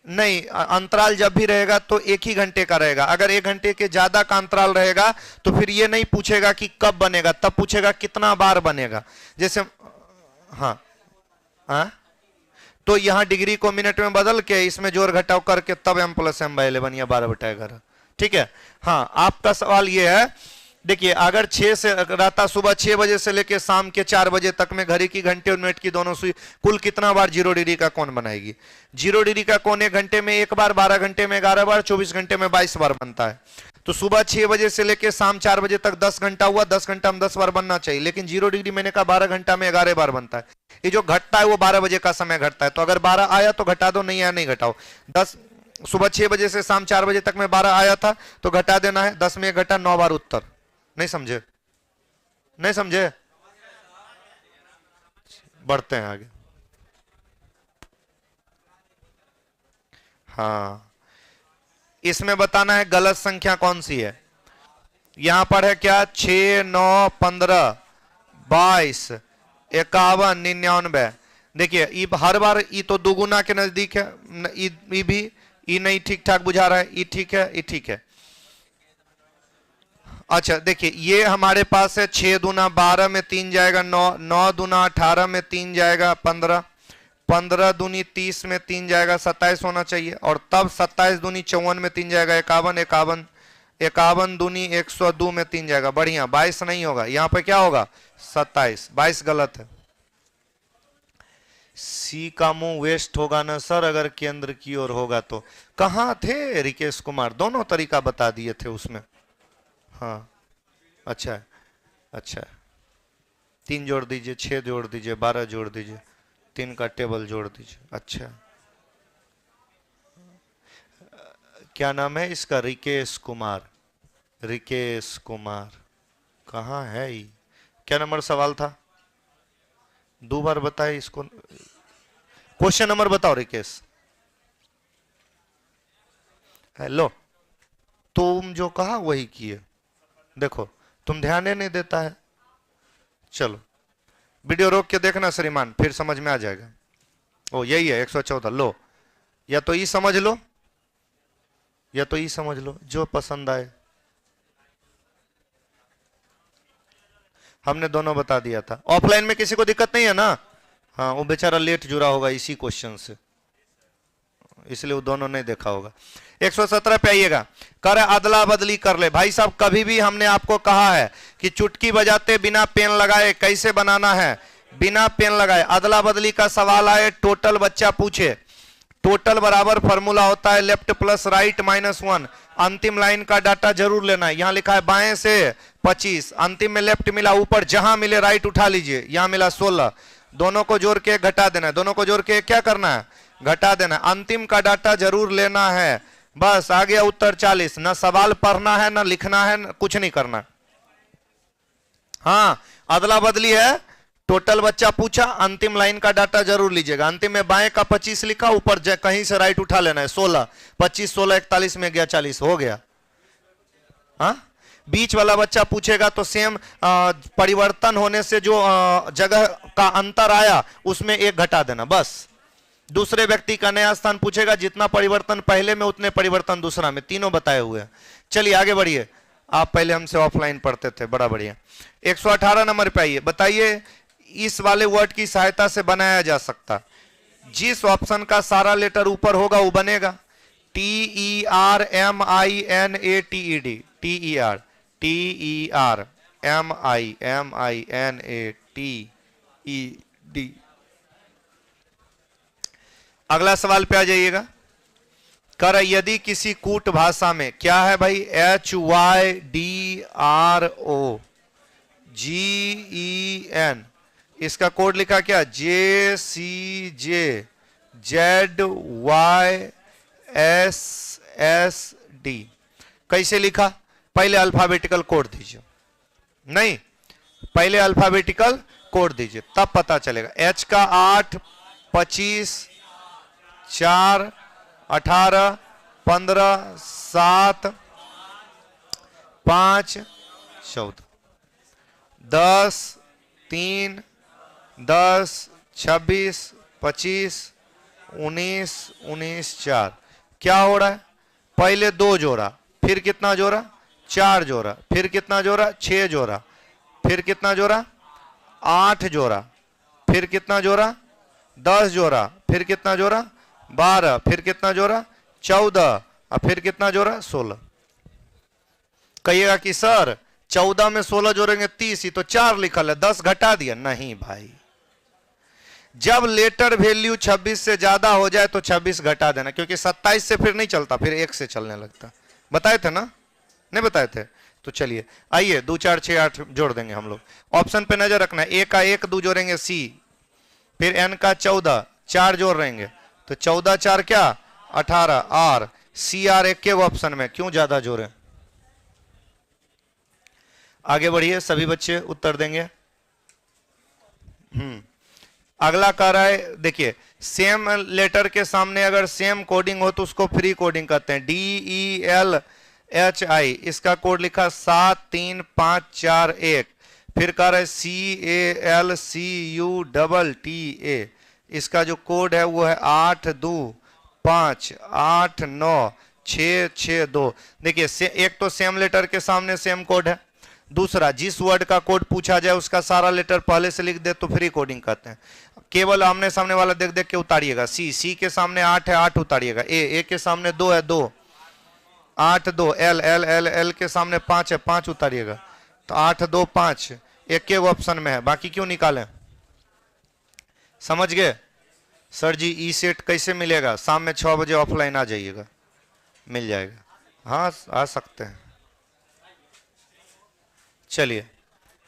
नहीं, अंतराल जब भी रहेगा तो एक ही घंटे का रहेगा। अगर 1 घंटे के ज्यादा का अंतराल रहेगा तो फिर ये नहीं पूछेगा कि कब बनेगा, तब पूछेगा कितना बार बनेगा। जैसे हाँ हाँ, तो यहां डिग्री को मिनट में बदल के इसमें जोड़ घटाव करके तब M+M/11 या 12/11। ठीक है। हाँ, आपका सवाल ये है, देखिए अगर 6 से रहता, सुबह 6 बजे से लेकर शाम के 4 बजे तक में घड़ी की घंटे और मिनट की दोनों सुई कुल कितना बार 0 डिग्री का कोण बनाएगी? 0 डिग्री का कोण 1 घंटे में 1 बार, 12 घंटे में 11 बार, 24 घंटे में 22 बार बनता है। तो सुबह 6 बजे से लेकर शाम 4 बजे तक 10 घंटा हुआ, 10 घंटा में 10 बार बनना चाहिए, लेकिन 0 डिग्री मैंने कहा 12 घंटा में 11 बार बनता है। ये जो घटता है वो 12 बजे का समय घटता है, तो अगर 12 आया तो घटा दो, नहीं आया नहीं घटाओ। 10 सुबह 6 बजे से शाम 4 बजे तक में 12 आया था तो घटा देना है, 10 में 1 घटा, 9 बार उत्तर। नहीं समझे? नहीं समझे? बढ़ते हैं आगे। हाँ, इसमें बताना है गलत संख्या कौन सी है। यहां पर है क्या? 6, 9, 15, 22, 51, 99। देखिए ई हर बार ई तो दुगुना के नजदीक है, ई भी ई नहीं ठीक ठाक बुझा रहा है, ई ठीक है, ई ठीक है। अच्छा देखिए, ये हमारे पास है 6 दूना 12 में 3 जाएगा 9, 9 दूना 18 में 3 जाएगा 15, 15 दूनी 30 में 3 जाएगा 27 होना चाहिए, और तब 27 दूनी 54 में 3 जाएगा 51, 51, 51 दूनी 102 में 3 जाएगा। बढ़िया, 22 नहीं होगा, यहाँ पे क्या होगा? 27। 22 गलत है। सी का मुंह वेस्ट होगा ना सर अगर केंद्र की ओर होगा तो। कहाँ थे रिकेश कुमार? दोनों तरीका बता दिए थे उसमें। हाँ अच्छा है, अच्छा है। 3 जोड़ दीजिए, 6 जोड़ दीजिए, 12 जोड़ दीजिए, 3 का टेबल जोड़ दीजिए। अच्छा, क्या नाम है इसका? रिकेश कुमार। रिकेश कुमार कहाँ है ये? क्या नंबर सवाल था? 2 बार बताए इसको। क्वेश्चन नंबर बताओ रिकेश। हेलो, तुम जो कहा वही किए। देखो तुम ध्यान ही नहीं देता है। चलो वीडियो रोक के देखना श्रीमान, फिर समझ में आ जाएगा। ओ यही है 114। लो, या तो ई समझ लो या तो ई समझ लो, जो पसंद आए। हमने दोनों बता दिया था। ऑफलाइन में किसी को दिक्कत नहीं है ना? हाँ, वो बेचारा लेट जुड़ा होगा इसी क्वेश्चन से, इसलिए वो दोनों नहीं देखा होगा। 117 पे आइएगा। कर अदला बदली कर ले। भाई साहब कभी भी हमने आपको कहा है कि चुटकी बजाते बिना पेन लगाए कैसे बनाना है? बिना पेन लगाए। अदला बदली का सवाल आए, टोटल बच्चा पूछे, टोटल बराबर फॉर्मूला होता है लेफ्ट प्लस राइट -1। अंतिम लाइन का डाटा जरूर लेना है। यहां लिखा है बाएं से 25, अंतिम में लेफ्ट मिला, ऊपर जहां मिले राइट उठा लीजिए। यहां मिला 16, दोनों को जोड़ के घटा देना है। दोनों को जोड़ के क्या करना है? घटा देना। अंतिम का डाटा जरूर लेना है। बस आ गया उत्तर 40। ना सवाल पढ़ना है, ना लिखना है, ना कुछ नहीं करना। हाँ, अदला बदली है, टोटल बच्चा पूछा, अंतिम लाइन का डाटा जरूर लीजिएगा। अंतिम में बाएं का 25 लिखा, ऊपर कहीं से राइट उठा लेना है। 16, 25, 16, 41 में गया 40, हो गया। हाँ, बीच वाला बच्चा पूछेगा तो सेम परिवर्तन होने से जो जगह का अंतर आया उसमें 1 घटा देना बस। दूसरे व्यक्ति का नया स्थान पूछेगा, जितना परिवर्तन पहले में उतने परिवर्तन दूसरा में, तीनों बताए हुए हैं। चलिए आगे बढ़िए। आप पहले हमसे ऑफलाइन पढ़ते थे, बड़ा बढ़िया। 118 नंबर पे आइए। बताइए इस वाले वर्ड की सहायता से बनाया जा सकता, जिस ऑप्शन का सारा लेटर ऊपर होगा वो बनेगा। TERMINATED, TERMINATED। अगला सवाल पे आ जाइएगा। कर यदि किसी कूट भाषा में, क्या है भाई? HYDROGEN, इसका कोड लिखा क्या? JCJZYSSD। कैसे लिखा? पहले अल्फाबेटिकल कोड दीजिए। नहीं, पहले अल्फाबेटिकल कोड दीजिए, तब पता चलेगा। H का 8, 25, 4, 18, 15, 7, 5, 14, 10, 3, 10, 26, 25, 19, 19, 4। क्या हो रहा है? पहले 2 जोड़ा, फिर कितना जोड़ा? 4 जोड़ा, फिर कितना जोड़ा? 6 जोड़ा, फिर कितना जोड़ा? 8 जोड़ा, फिर कितना जोड़ा? 10 जोड़ा, फिर कितना जोड़ा? 12, फिर कितना जोड़ा? 14, और फिर कितना जोड़ा? 16। कहिएगा कि सर 14 में 16 जोड़ेंगे 30 ही तो 4 लिखल है, 10 घटा दिया। नहीं भाई, जब लेटर वैल्यू 26 से ज्यादा हो जाए तो 26 घटा देना, क्योंकि 27 से फिर नहीं चलता, फिर 1 से चलने लगता। बताए थे ना? नहीं बताए थे? तो चलिए आइए 2, 4, 6, 8 जोड़ देंगे हम लोग। ऑप्शन पे नजर रखना है। ए का 1, 2 जोड़ेंगे सी, फिर एन का 14, 4 जोड़ रहेंगे तो 14, 4 क्या? 18। आर सी आर एक के ऑप्शन में, क्यों ज्यादा जोड़े? आगे बढ़िए, सभी बच्चे उत्तर देंगे। अगला कह रहा है, देखिए सेम लेटर के सामने अगर सेम कोडिंग हो तो उसको फ्री कोडिंग कहते हैं। DELHI, इसका कोड लिखा 73541। फिर कह रहा है CALCUTTA, इसका जो कोड है वो है 82589662। देखिए एक तो सेम लेटर के सामने सेम कोड है, दूसरा जिस वर्ड का कोड पूछा जाए उसका सारा लेटर पहले से लिख दे तो फ्री कोडिंग कहते हैं। केवल आमने सामने वाला देख देख के उतारिएगा। सी के सामने 8 है, 8 उतारिएगा। ए के सामने 2 है, 2, 8, 2। एल के सामने 5 है, 5 उतारिएगा। तो 8, 2, 5 एक के ऑप्शन में है, बाकी क्यों निकालें? समझ गए? सर जी ई सेट कैसे मिलेगा? शाम में 6 बजे ऑफलाइन आ जाइएगा, मिल जाएगा। हाँ आ सकते हैं। चलिए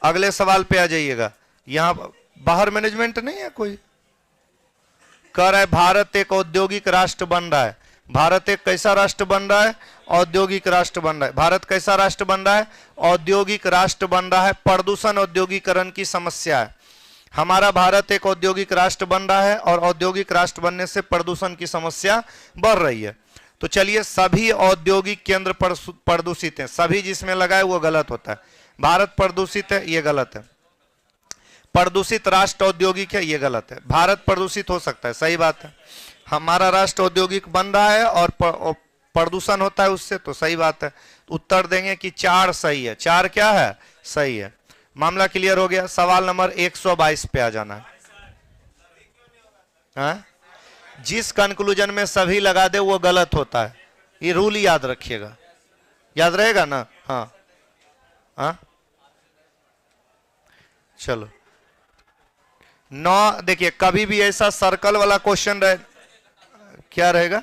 अगले सवाल पे आ जाइएगा। यहां बाहर मैनेजमेंट नहीं है कोई? कह रहा है भारत एक औद्योगिक राष्ट्र बन रहा है। भारत एक कैसा राष्ट्र बन रहा है? औद्योगिक राष्ट्र बन रहा है। भारत कैसा राष्ट्र बन रहा है? औद्योगिक राष्ट्र बन रहा है। प्रदूषण औद्योगिकरण की समस्या है। हमारा भारत एक औद्योगिक राष्ट्र बन रहा है और औद्योगिक राष्ट्र बनने से प्रदूषण की समस्या बढ़ रही है। तो चलिए, सभी औद्योगिक केंद्र प्रदूषित हैं, सभी जिसमें लगाए वो गलत होता है। भारत प्रदूषित है, ये गलत है। प्रदूषित राष्ट्र औद्योगिक है, ये गलत है। भारत प्रदूषित हो सकता है, सही बात है। हमारा राष्ट्र औद्योगिक बन रहा है और प्रदूषण होता है उससे, तो सही बात है। उत्तर देंगे कि 4 सही है। 4 क्या है? सही है। मामला क्लियर हो गया। सवाल नंबर 122 पे आ जाना है। जिस कंक्लूजन में सभी लगा दे वो गलत होता है, ये रूल याद रखिएगा। याद रहेगा ना? हाँ हाँ, चलो 9। देखिए कभी भी ऐसा सर्कल वाला क्वेश्चन रहे, क्या रहेगा?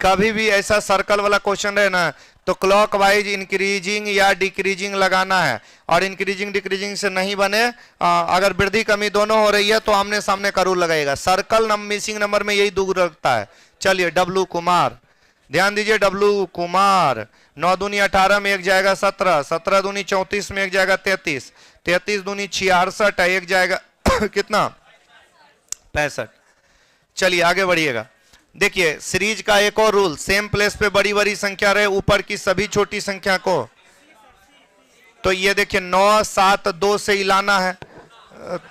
कभी भी ऐसा सर्कल वाला क्वेश्चन रहे ना तो क्लॉकवाइज इंक्रीजिंग या डिक्रीजिंग लगाना है, और इंक्रीजिंग डिक्रीजिंग से नहीं बने, अगर वृद्धि कमी दोनों हो रही है तो आमने सामने का रूल लगाएगा। सर्कल मिसिंग नंबर में यही दूर रखता है। चलिए डब्लू कुमार, ध्यान दीजिए। डब्लू कुमार 9 दूनी 18 में एक जाएगा 17, 17 दूनी 34 में एक जाएगा 33, 33 दूनी 66 है, एक जाएगा कितना? 65। चलिए आगे बढ़िएगा। देखिए सीरीज का एक और रूल, सेम प्लेस पे बड़ी बड़ी संख्या रहे, ऊपर की सभी छोटी संख्या को। तो ये देखिए 9, 7, 2 से हिलाना है,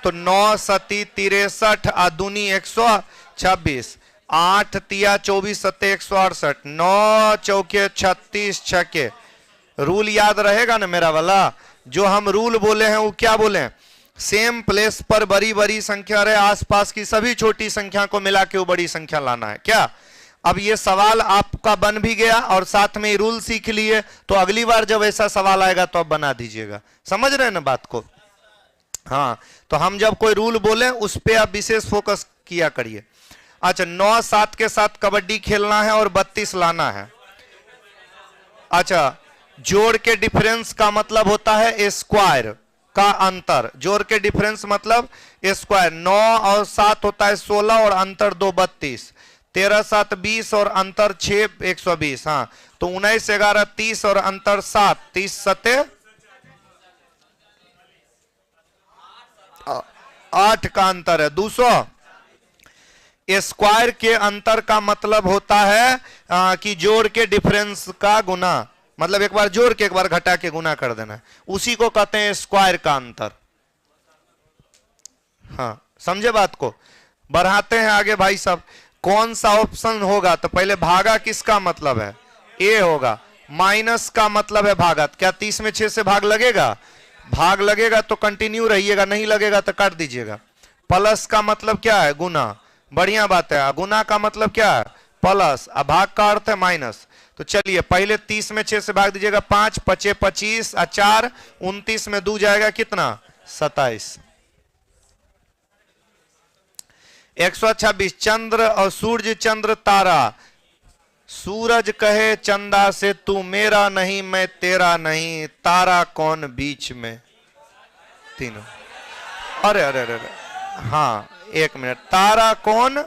तो 9 सती 63 आदूनी 126, 8 तिया 24 सत्ते 168, 9 चौके 36 छके। रूल याद रहेगा ना मेरा वाला? जो हम रूल बोले हैं वो क्या बोले? सेम प्लेस पर बड़ी बड़ी संख्या रहे, आसपास की सभी छोटी संख्या को मिला के वो बड़ी संख्या लाना है। क्या? अब ये सवाल आपका बन भी गया और साथ में रूल सीख लिए, तो अगली बार जब ऐसा सवाल आएगा तो आप बना दीजिएगा। समझ रहे हैं ना बात को? हाँ, तो हम जब कोई रूल बोले उस पर आप विशेष फोकस किया करिए। अच्छा, 9, 7 के साथ कबड्डी खेलना है और 32 लाना है। अच्छा, जोड़ के डिफरेंस का मतलब होता है स्क्वायर का अंतर। जोड़ के डिफरेंस मतलब स्क्वायर। 9 और 7 होता है 16 और अंतर 2 32, 13 7 20 और अंतर 6 120। हाँ, तो 19 11 30 और अंतर 7 30 सत्ते 8 का अंतर है 200। स्क्वायर के अंतर का मतलब होता है कि जोड़ के डिफरेंस का गुना, मतलब एक बार जोड़ के एक बार घटा के गुना कर देना है, उसी को कहते हैं स्क्वायर का अंतर। हाँ, समझे बात को? बढ़ाते हैं आगे भाई साहब। कौन सा ऑप्शन होगा? तो पहले भागा किसका मतलब है? ए होगा। माइनस का मतलब है भागा। क्या 30 में 6 से भाग लगेगा? भाग लगेगा तो कंटिन्यू रहिएगा, नहीं लगेगा तो काट दीजिएगा। प्लस का मतलब क्या है? गुना। बढ़िया बात है। गुना का मतलब क्या है? प्लस। अब भाग का अर्थ है माइनस। तो चलिए पहले 30 में 6 से भाग दीजिएगा। 5 पचे 25 और 4 29 में 2 जाएगा कितना? 27। 126। चंद्र और सूर्य चंद्र तारा। सूरज कहे चंदा से तू मेरा नहीं मैं तेरा नहीं, तारा कौन बीच में? तीनों। अरे अरे अरे, हाँ एक मिनट। तारा कौन?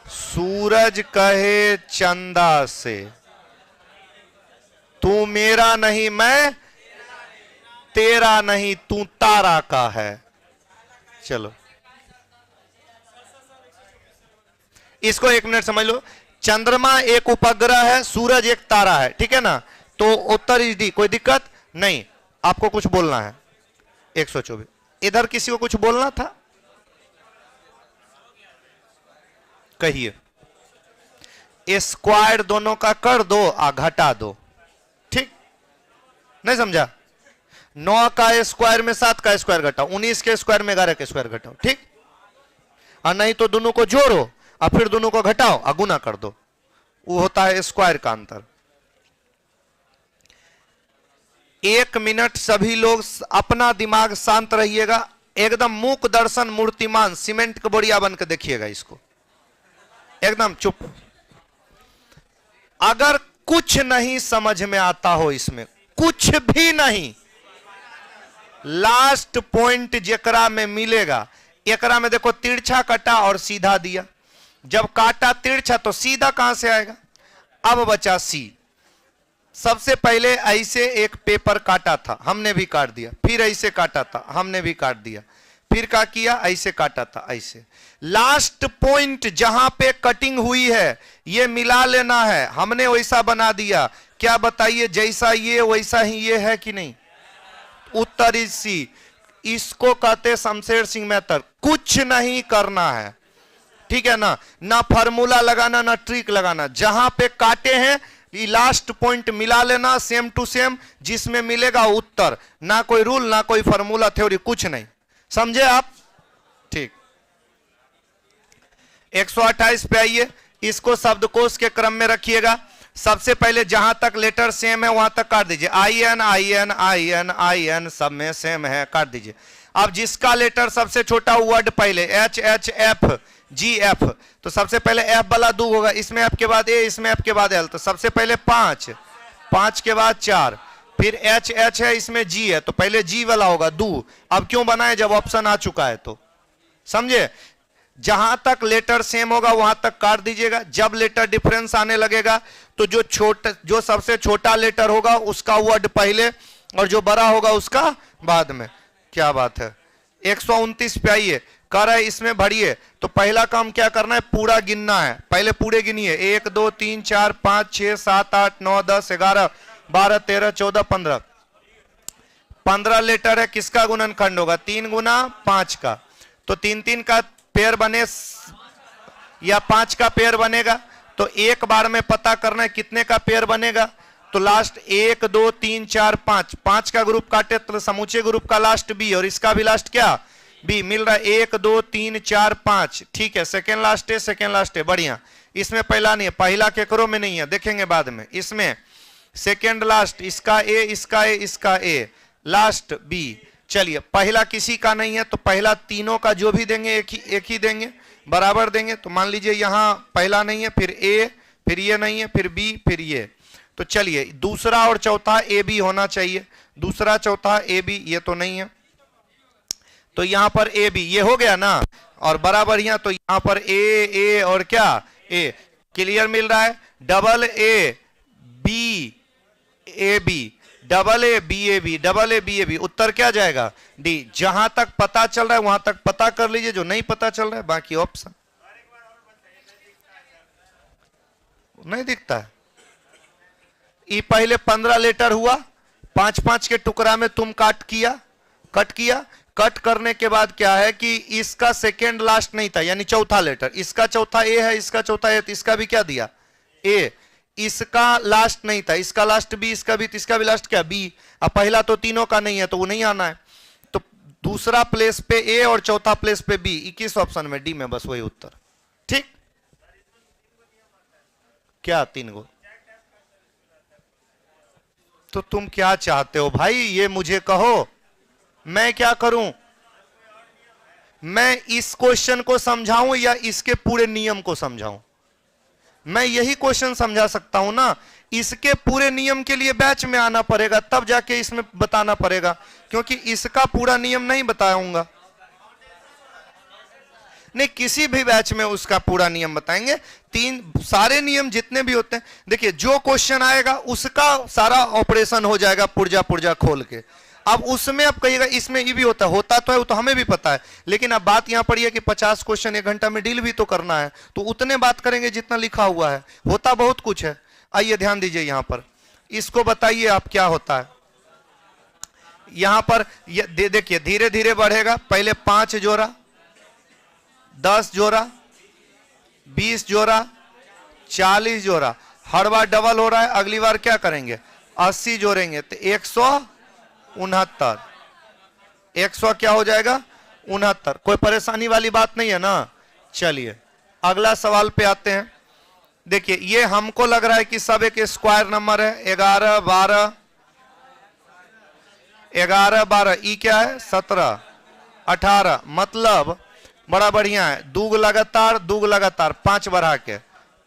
सूरज कहे चंदा से तू मेरा नहीं मैं तेरा नहीं, तू तारा का है। चलो इसको एक मिनट समझ लो। चंद्रमा एक उपग्रह है, सूरज एक तारा है, ठीक है ना? तो उत्तर इज डी। कोई दिक्कत नहीं। आपको कुछ बोलना है? 124। इधर किसी को कुछ बोलना था? कहिए। स्क्वायर दोनों का कर दो आ घटा दो। ठीक नहीं समझा? 9 का स्क्वायर में 7 का स्क्वायर घटाओ, 19 के स्क्वायर में 11 के स्क्वायर घटाओ। ठीक। और नहीं तो दोनों को जोड़ो और फिर दोनों को घटाओ और गुना कर दो। वो होता है स्क्वायर का अंतर। 1 मिनट सभी लोग अपना दिमाग शांत रहिएगा। एकदम मूक दर्शन मूर्तिमान सीमेंट का बोरिया बन के देखिएगा इसको। एकदम चुप। अगर कुछ नहीं समझ में आता हो, इसमें कुछ भी नहीं, लास्ट पॉइंट जेकरा में मिलेगा, एकरा में देखो तिरछा कटा और सीधा दिया। जब काटा तिरछा तो सीधा कहां से आएगा? अब बचा सी। सबसे पहले ऐसे एक पेपर काटा था, हमने भी काट दिया। फिर ऐसे काटा था, हमने भी काट दिया। फिर क्या किया? ऐसे काटा था, ऐसे। लास्ट पॉइंट जहां पे कटिंग हुई है ये मिला लेना है। हमने वैसा बना दिया। क्या बताइए? जैसा ये वैसा ही ये है कि नहीं? उत्तर इज सी। इसको कहते शमशेर सिंह मेहतर। कुछ नहीं करना है, ठीक है ना? ना फार्मूला लगाना ना ट्रिक लगाना। जहां पे काटे हैं ये लास्ट पॉइंट मिला लेना, सेम टू सेम, जिसमें मिलेगा उत्तर। ना कोई रूल ना कोई फार्मूला थ्योरी, कुछ नहीं। समझे आप? ठीक। 128 पे आइए। इसको शब्दकोश के क्रम में रखिएगा। सबसे पहले जहां तक लेटर सेम है वहां तक काट दीजिए। I N I N I N I N सब में सेम है, काट दीजिए। अब जिसका लेटर सबसे छोटा वर्ड पहले H H F G F, तो सबसे पहले एफ वाला दो होगा, इसमें एफ के बाद ए, इसमें एफ के बाद एल। तो सबसे पहले 5, 5 के बाद 4, फिर एच एच है, इसमें जी है, तो पहले जी वाला होगा दो। अब क्यों बनाए? जब ऑप्शन आ चुका है तो। समझे? जहां तक लेटर सेम होगा वहां तक काट दीजिएगा। जब लेटर डिफरेंस आने लगेगा तो जो सबसे छोटा लेटर होगा उसका वर्ड पहले और जो बड़ा होगा उसका बाद में। क्या बात है? 129 पे आइए। कह रहा है इसमें भरिए। तो पहला काम क्या करना है? पूरा गिनना है। पहले पूरे गिनिए। 1 2 3 4 5 6 7 8 9 10 11 12 13 14 15। 15 लेटर है, किसका गुणनखंड होगा? 3 गुना 5 का। तो 3 का पेयर बने या 5 का पेयर बनेगा। तो एक बार में पता करना है कितने का पेयर बनेगा। तो लास्ट 1 2 3 4 5, 5 का ग्रुप काटे तो समूचे ग्रुप का लास्ट बी और इसका भी लास्ट क्या? बी। मिल रहा है 1 2 3 4 5। ठीक है, सेकेंड लास्ट है, सेकेंड लास्ट है, बढ़िया। इसमें पहला नहीं है, पहला केकरो में नहीं है, देखेंगे बाद में। इसमें सेकेंड लास्ट, इसका ए, इसका ए, इसका ए, लास्ट बी। चलिए पहला किसी का नहीं है तो पहला तीनों का जो भी देंगे एक ही देंगे, बराबर देंगे। तो मान लीजिए यहां पहला नहीं है, फिर ए, फिर ये नहीं है, फिर बी, फिर ये। तो चलिए दूसरा और चौथा ए बी होना चाहिए। दूसरा चौथा ए बी, ये तो नहीं है, तो यहां पर ए बी ये हो गया ना, और बराबर यहां, तो यहां पर ए और क्या? ए। क्लियर मिल रहा है? Double A B A B, double A B A B, double A B A B. उत्तर क्या जाएगा? डी। जहां तक पता चल रहा है वहां तक पता कर लीजिए, जो नहीं पता चल रहा है बाकी ऑप्शन नहीं दिखता है। ये पहले 15 लेटर हुआ, 5 5 के टुकड़ा में तुम कट किया, कट करने के बाद क्या है कि इसका सेकेंड लास्ट नहीं था, यानी चौथा लेटर, इसका चौथा ए है, इसका चौथा ए, तो इसका भी क्या दिया ए, इसका लास्ट नहीं था, इसका लास्ट बी, इसका भी, इसका भी लास्ट क्या बी। अब पहला तो तीनों का नहीं है तो वो नहीं आना है, तो दूसरा प्लेस पे ए और चौथा प्लेस पे बी, 21 ऑप्शन में डी में, बस वही उत्तर। ठीक, क्या 3 गो? तो तुम क्या चाहते हो भाई, ये मुझे कहो, मैं क्या करूं? मैं इस क्वेश्चन को समझाऊं या इसके पूरे नियम को समझाऊं? मैं यही क्वेश्चन समझा सकता हूं ना, इसके पूरे नियम के लिए बैच में आना पड़ेगा, तब जाके इसमें बताना पड़ेगा, क्योंकि इसका पूरा नियम नहीं बताऊंगा। नहीं, किसी भी बैच में उसका पूरा नियम बताएंगे, सारे नियम जितने भी होते हैं। देखिए, जो क्वेश्चन आएगा उसका सारा ऑपरेशन हो जाएगा पुर्जा पुर्जा खोल के। अब उसमें आप कहिएगा इसमें ये भी होता तो है, वो तो हमें भी पता है, लेकिन अब बात यहां पर यह कि 50 क्वेश्चन 1 घंटा में डील भी तो करना है, तो उतने बात करेंगे जितना लिखा हुआ है, होता बहुत कुछ है। आइए ध्यान दीजिए यहां पर, इसको बताइए आप क्या होता है यहां पर। देखिए धीरे धीरे बढ़ेगा, पहले 5 जोड़ा, 10 जोड़ा, 20 जोड़ा, 40 जोड़ा, हर बार डबल हो रहा है, अगली बार क्या करेंगे 80 जोड़ेंगे तो 169, 100 क्या हो जाएगा 69। कोई परेशानी वाली बात नहीं है ना। चलिए अगला सवाल पे आते हैं। देखिए ये हमको लग रहा है कि सब एक स्क्वायर नंबर है, 11 12 11 12, ई क्या है 17 18, मतलब बड़ा बढ़िया है, दूग लगातार 5 बढ़ा के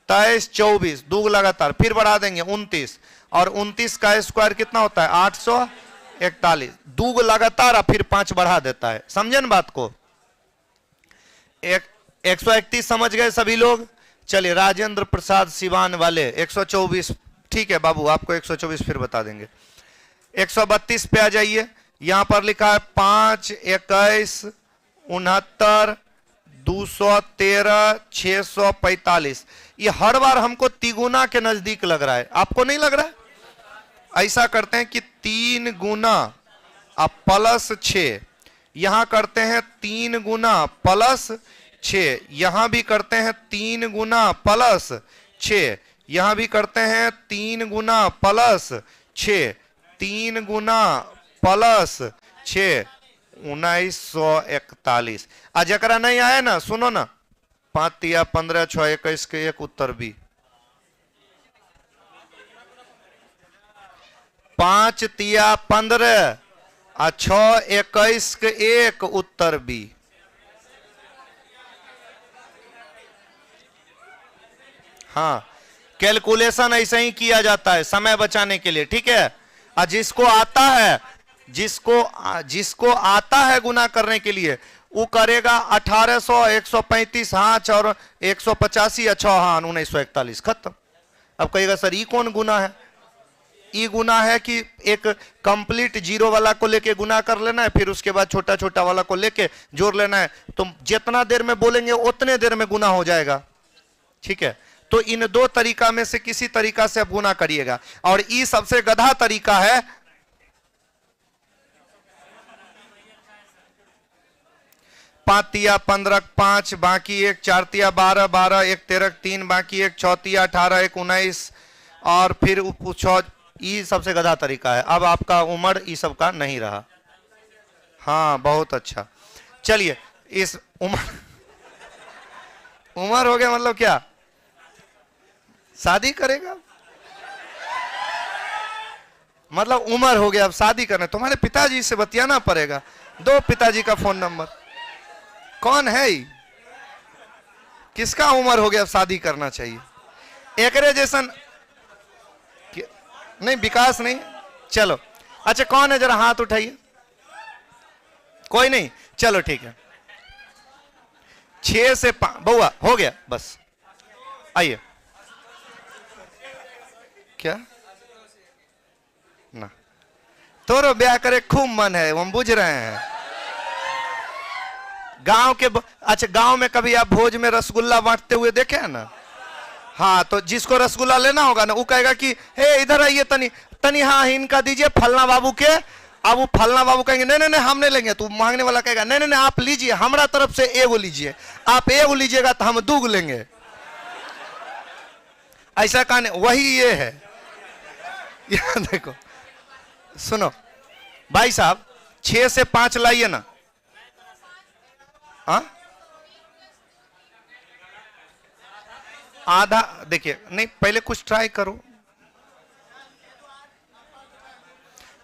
23 24, दूग लगातार, फिर बढ़ा देंगे 29, और 29 का स्क्वायर कितना होता है 841, दूग लगातार फिर 5 बढ़ा देता है। समझे बात को? 131 समझ गए सभी लोग? चलिए राजेंद्र प्रसाद सिवान वाले 124, ठीक है बाबू, आपको 124 फिर बता देंगे। 132 पे आ जाइए, यहां पर लिखा है 5 21 69 213 645। ये हर बार हमको तिगुना के नजदीक लग रहा है, आपको नहीं लग रहा है? ऐसा करते हैं कि 3 गुना अब प्लस 6, यहां करते हैं 3 गुना प्लस 6, यहां भी करते हैं 3 गुना प्लस 6, यहां भी करते हैं 3 गुना प्लस 6, 3 गुना प्लस 6, 1941। आज जरा नहीं आया ना, सुनो ना, 5 या 15 6 21 के एक उत्तर भी, 5 तिया 15 और 6 21 के एक उत्तर भी। हाँ, कैलकुलेशन ऐसे ही किया जाता है समय बचाने के लिए, ठीक है। और जिसको आता है गुना करने के लिए वो करेगा 1800 135 5 और 185 अच्छा, हाँ 1941, खत्म। अब कहेगा सर ये कौन गुना है? ई गुना है कि एक कंप्लीट जीरो वाला को लेके गुना कर लेना है, फिर उसके बाद छोटा छोटा वाला को लेके जोड़ लेना है, तो जितना देर में बोलेंगे उतने देर में गुना हो जाएगा, ठीक है। तो इन 2 तरीका में से किसी तरीका से आप गुना करिएगा, और ई सबसे गधा तरीका है। पांच तिया 15 5, बाकी 1 4 तिया 12 12, 1 13 3, बाकी 1 6 तिया 18 1 19, और फिर पूछो, ये सबसे गधा तरीका है। अब आपका उम्र ये सब का नहीं रहा। हाँ बहुत अच्छा। चलिए इस उम्र हो गया मतलब क्या, शादी करेगा मतलब उम्र हो गया, अब शादी करना। तुम्हारे पिताजी से बतियाना पड़ेगा, दो पिताजी का फोन नंबर। कौन है ही? किसका उम्र हो गया अब शादी करना चाहिए? एकरे जैसन नहीं, विकास नहीं। चलो अच्छा, कौन है जरा हाथ उठाइए। कोई नहीं, चलो ठीक है। 6 से 5 बउआ हो गया बस। आइए। क्या ना तोरो ब्याह करे खूब मन है, हम बुझ रहे हैं। गांव के अच्छा, गांव में कभी आप भोज में रसगुल्ला बांटते हुए देखे हैं ना? हाँ, तो जिसको रसगुल्ला लेना होगा ना वो कहेगा कि हे इधर आइए तनी तनी, हाँ इनका दीजिए फलना बाबू के, अब वो फलना बाबू कहेंगे नहीं नहीं नहीं हम नहीं लेंगे, तो मांगने वाला कहेगा नहीं नहीं नहीं आप लीजिए, हमारा तरफ से एगो लीजिए, आप एगो लीजिएगा तो हम दूगो लेंगे। ऐसा कहानी वही ये है। यहाँ देखो सुनो भाई साहब, 6 से 5 लाइए ना। हाँ आधा देखिए, नहीं पहले कुछ ट्राई करो।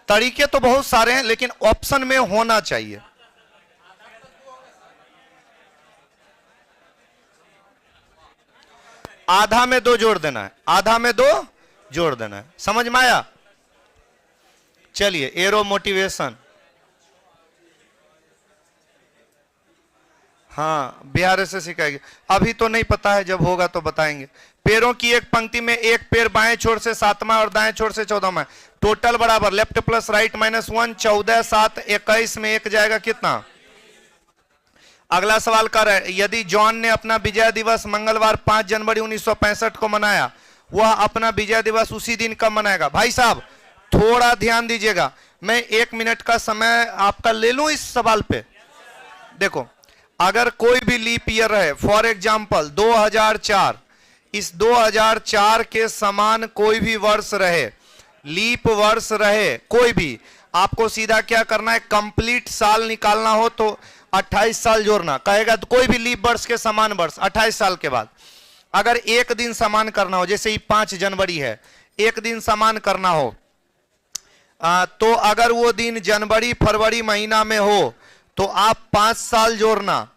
तरीके तो बहुत सारे हैं लेकिन ऑप्शन में होना चाहिए। आधा में 2 जोड़ देना है, आधा में 2 जोड़ देना है, समझ में आया? चलिए एरो मोटिवेशन, हाँ बिहार से सिखाएगी, अभी तो नहीं पता है, जब होगा तो बताएंगे। पैरों की एक पंक्ति में एक पैर बाएं छोर से 7वां और दाएं छोर से 14वां, टोटल बराबर लेफ्ट प्लस राइट माइनस 1, 14 7 21 में 1 जाएगा कितना? अगला सवाल कर रहा है, यदि जॉन ने अपना विजय दिवस मंगलवार 5 जनवरी 1965 को मनाया, वह अपना विजय दिवस उसी दिन कब मनाएगा? भाई साहब थोड़ा ध्यान दीजिएगा, मैं 1 मिनट का समय आपका ले लूं इस सवाल पे। देखो अगर कोई भी लीप ईयर है, फॉर एग्जाम्पल 2004, इस 2004 के समान कोई भी वर्ष रहे, लीप वर्ष रहे कोई भी, आपको सीधा क्या करना है, कंप्लीट साल निकालना हो तो 28 साल जोड़ना कहेगा, तो कोई भी लीप वर्ष के समान वर्ष 28 साल के बाद। अगर एक दिन समान करना हो, जैसे ही 5 जनवरी है, एक दिन समान करना हो, तो अगर वो दिन जनवरी फरवरी महीना में हो तो आप 5 साल जोड़ना,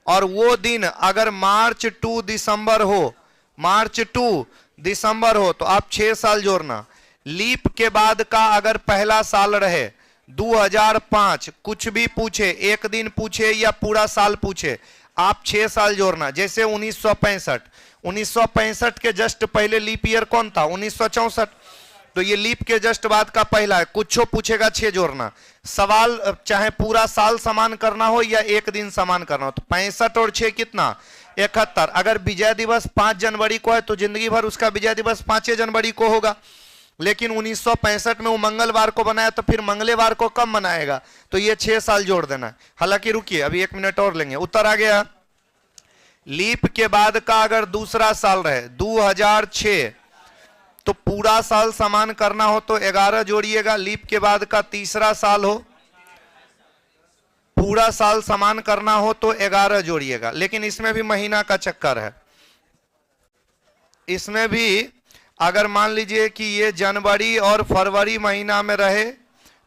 और वो दिन अगर मार्च टू दिसंबर हो, मार्च टू दिसंबर हो तो आप 6 साल जोड़ना। लीप के बाद का अगर पहला साल रहे 2005, कुछ भी पूछे, एक दिन पूछे या पूरा साल पूछे, आप 6 साल जोड़ना। जैसे 1965 के जस्ट पहले लीप ईयर कौन था? 1964, तो ये लीप के जस्ट बाद का पहला है, कुछ पूछेगा 6 जोड़ना। सवाल चाहे पूरा साल समान करना हो या एक दिन समान करना हो, तो 65 और 6 कितना? 71। अगर विजय दिवस 5 जनवरी को है तो जिंदगी भर उसका विजय दिवस 5 जनवरी को होगा, लेकिन 1965 में वो मंगलवार को बनाया तो फिर मंगलवार को कब मनाएगा? तो ये 6 साल जोड़ देना है। हालांकि रुकिए अभी 1 मिनट और लेंगे। उत्तर आ गया। लीप के बाद का अगर दूसरा साल रहे 2006, तो पूरा साल समान करना हो तो 11 जोड़िएगा। लीप के बाद का तीसरा साल हो, पूरा साल समान करना हो तो 11 जोड़िएगा। लेकिन इसमें भी महीना का चक्कर है। इसमें भी अगर मान लीजिए कि ये जनवरी और फरवरी महीना में रहे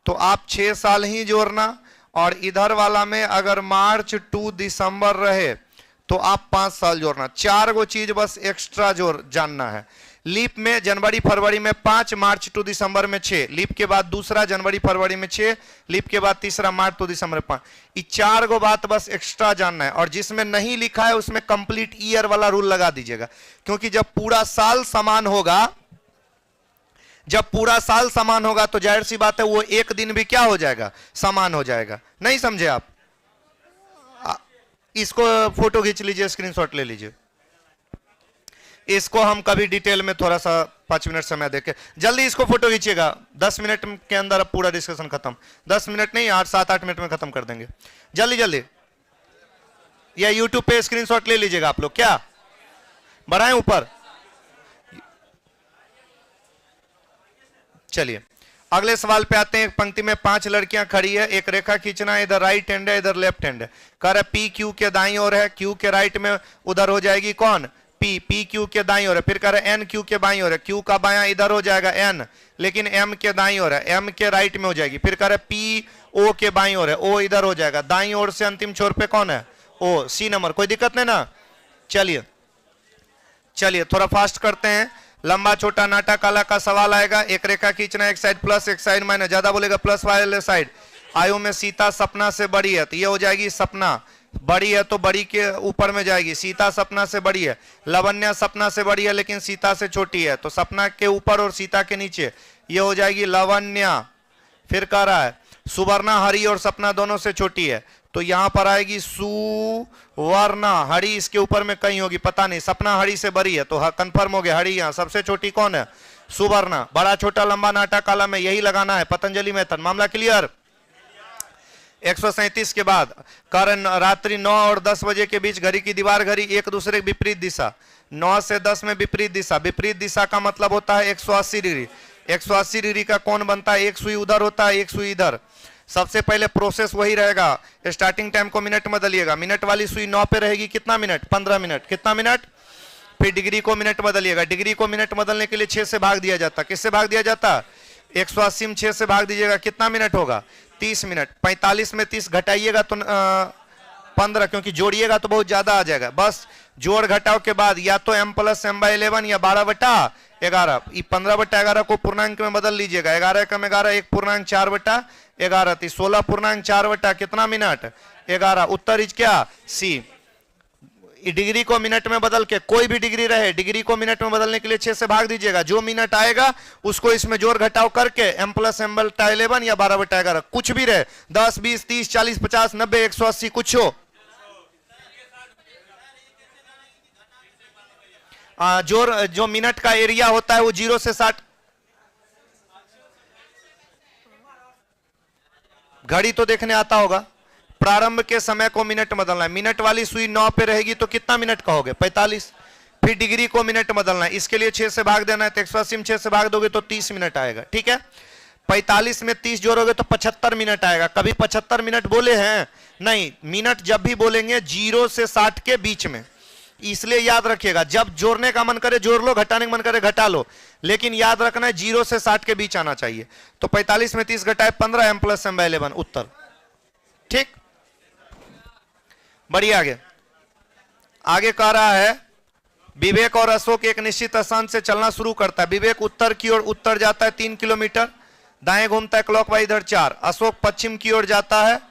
तो आप 6 साल ही जोड़ना, और इधर वाला में अगर मार्च टू दिसंबर रहे तो आप 5 साल जोड़ना। 4 गो चीज बस एक्स्ट्रा जोड़ जानना है। लीप में जनवरी फरवरी में 5, मार्च टू दिसंबर में 6, लीप के बाद दूसरा जनवरी फरवरी में 6, लीप के बाद तीसरा मार्च टू दिसंबर में 5। ये 4 गो बात बस एक्स्ट्रा जानना है, और जिसमें नहीं लिखा है उसमें कंप्लीट ईयर वाला रूल लगा दीजिएगा, क्योंकि जब पूरा साल समान होगा, जब पूरा साल समान होगा तो जाहिर सी बात है वो एक दिन भी क्या हो जाएगा? समान हो जाएगा। नहीं समझे आप? इसको फोटो खींच लीजिए, स्क्रीनशॉट ले लीजिए। इसको हम कभी डिटेल में थोड़ा सा 5 मिनट समय देके, जल्दी इसको फोटो खींचिएगा। 10 मिनट के अंदर अब पूरा डिस्कशन खत्म। 10 मिनट नहीं, 7-8 मिनट में खत्म कर देंगे। जल्दी जल्दी, या यूट्यूब पे स्क्रीनशॉट ले लीजिएगा आप लोग। क्या बढ़ाएं ऊपर? चलिए अगले सवाल पे आते हैं। एक पंक्ति में 5 लड़कियां खड़ी है, एक रेखा खींचना है, इधर राइट हैंड है, इधर लेफ्ट हैंड है। कह रहा पी क्यू के दाईं ओर है, क्यू के राइट में उधर हो जाएगी कौन? पी। पी क्यू के दाईं ओर है। फिर कह रहा है एन क्यू के बाईं ओर है, क्यू का बायां इधर हो जाएगा एन, लेकिन एम के दाईं ओर है, एम के राइट में हो जाएगी। फिर कह रहा है पी ओ के बाईं ओर है, ओ इधर हो जाएगा। दाईं ओर से अंतिम छोर पे कौन है? ओ। C number. कोई दिक्कत नहीं ना? चलिए चलिए थोड़ा फास्ट करते हैं। लंबा छोटा नाटा काला का सवाल आएगा। एक रेखा खींचना, एक साइड प्लस एक साइड माइनस, ज्यादा बोलेगा प्लस वाले साइड। आयु में सीता सपना से बड़ी है तो ये हो जाएगी सपना, बड़ी है तो बड़ी के ऊपर में जाएगी। सीता सपना से बड़ी है, लवण्या सपना से बड़ी है लेकिन सीता से छोटी है, तो सपना के ऊपर और सीता के नीचे ये हो जाएगी लवण्या। फिर कह रहा है सुवर्णा हरि और सपना दोनों से छोटी है, तो यहां पर आएगी सुवर्णा। हरि इसके ऊपर में कहीं होगी, पता नहीं। सपना हरि से बड़ी है तो कंफर्म हो गया, हरि यहां सबसे छोटी कौन है? सुवर्णा। बड़ा छोटा लंबा नाटा काला में यही लगाना है, पतंजलि मेथड। मामला क्लियर? 137 के बाद कारण रात्रि 9 और 10 बजे के बीच घड़ी की दीवार घड़ी एक दूसरे के विपरीत दिशा, 9 से 10 में विपरीत दिशा, विपरीत दिशा का मतलब होता है 180 डिग्री। 180 डिग्री का कोण बनता है, एक सुई उधर होता है, एक सुई इधर। सबसे पहले प्रोसेस वही रहेगा, स्टार्टिंग टाइम को मिनट में बदलिएगा, मिनट वाली सुई 9 पे रहेगी, कितना मिनट, 15 मिनट, कितना मिनट। फिर डिग्री को मिनट बदलिएगा, डिग्री को मिनट बदलने के लिए 6 से भाग दिया जाता, किससे भाग दिया जाता, 180 में 6 से भाग दीजिएगा, कितना मिनट होगा, 30 मिनट। 45 में 30 घटाइएगा तो 15, क्योंकि जोड़िएगा तो बहुत ज्यादा आ जाएगा। बस जोड़ घटाव के बाद या तो m + m/11 या 12/11, 15/11 को पूर्णांक में बदल लीजिएगा, 11 कम 11 1 पूर्णांक 4/11, 16 पूर्णांक 4 कितना मिनट, 11। उत्तर इज क्या, सी। डिग्री को मिनट में बदल के, कोई भी डिग्री रहे, डिग्री को मिनट में बदलने के लिए 6 से भाग दीजिएगा, जो मिनट आएगा उसको इसमें जोड़ घटाव करके m + m/11 या 12/11 कुछ भी रहे, 10 20 30 40 50 90 180 कुछ हो, जो मिनट का एरिया होता है वो 0 से 60। घड़ी तो देखने आता होगा। प्रारंभ के समय को मिनट बदलना है, मिनट वाली सुई 9 पे रहेगी तो कितना मिनट कहोगे, 45। फिर डिग्री को मिनट बदलना है, इसके लिए 6 से भाग देना है, तो 180 में 6 से भाग दोगे तो 30 मिनट आएगा, ठीक है। 45 में 30 जोड़ोगे तो 75 मिनट आएगा। कभी 75 मिनट बोले हैं, नहीं, मिनट जब भी बोलेंगे 0 से 60 के बीच में, इसलिए याद रखिएगा, जब जोड़ने का मन करे जोड़ लो, घटाने का मन करे घटा लो, लेकिन याद रखना है 0 से 60 के बीच आना चाहिए। तो 45 में 30 घटाए 15, m + m/11 उत्तर, ठीक। बढ़िया। आगे कह रहा है विवेक और अशोक एक निश्चित स्थान से चलना शुरू करता है। विवेक उत्तर की ओर उत्तर जाता है 3 किलोमीटर, दाएं घूमता है क्लॉकवाइज इधर 4। अशोक पश्चिम की ओर जाता है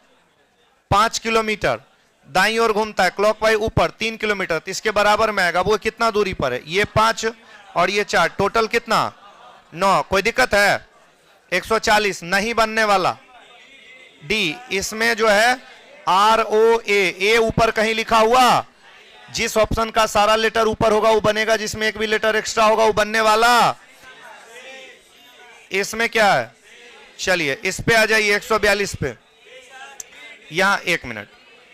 5 किलोमीटर, दाईं ओर घूमता है क्लॉकवाइज ऊपर 3 किलोमीटर। तो इसके बराबर में आएगा, वो कितना दूरी पर है, ये 5 और ये 4, टोटल कितना 9। कोई दिक्कत है, 140 नहीं बनने वाला। डी, इसमें जो है ROA, ए ऊपर कहीं लिखा हुआ, जिस ऑप्शन का सारा लेटर ऊपर होगा वो बनेगा, जिसमें एक भी लेटर एक्स्ट्रा होगा वो बनने वाला। इसमें क्या है, चलिए इस पे आ जाइए 142 पे। यहां 1 मिनट,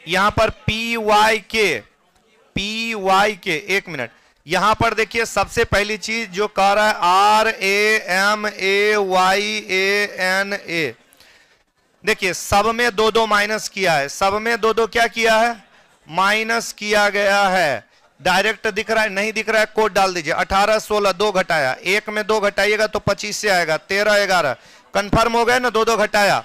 यहां पर PYK, एक मिनट, यहां पर देखिए सबसे पहली चीज जो कह रहा है RAMAYANA, देखिए सब में 2 माइनस किया है, सब में 2 क्या किया है, माइनस किया गया है। डायरेक्ट दिख रहा है, नहीं दिख रहा है, कोड डाल दीजिए। 18 16 2 घटाया, 1 में 2 घटाइएगा तो 25 से आएगा, 13 11 कंफर्म हो गया ना, 2 घटाया,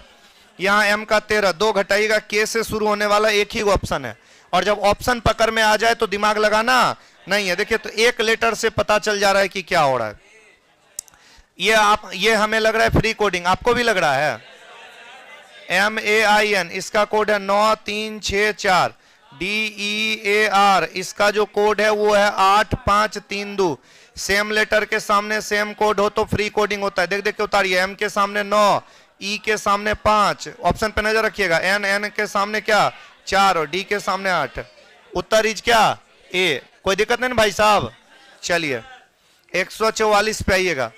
यहाँ m का 13, 2 घटाइएगा, k से शुरू होने वाला एक ही ऑप्शन है। और जब ऑप्शन पकड़ में आ जाए तो दिमाग लगाना नहीं है। देखिए तो एक लेटर से पता चल जा रहा है कि क्या हो रहा है। ये हमें लग रहा है फ्री कोडिंग, आपको भी लग रहा है। MAIN इसका कोड है 9364, DEAR इसका जो कोड है वो है 8532। सेम लेटर के सामने सेम कोड हो तो फ्री कोडिंग होता है। देख देख के उतारिए, M के सामने 9, E के सामने 5, ऑप्शन पे नजर रखिएगा, N के सामने क्या 4 और D के सामने 8। उत्तर इज क्या, A। कोई दिक्कत नहीं ना भाई साहब। चलिए 144 पे आइएगा।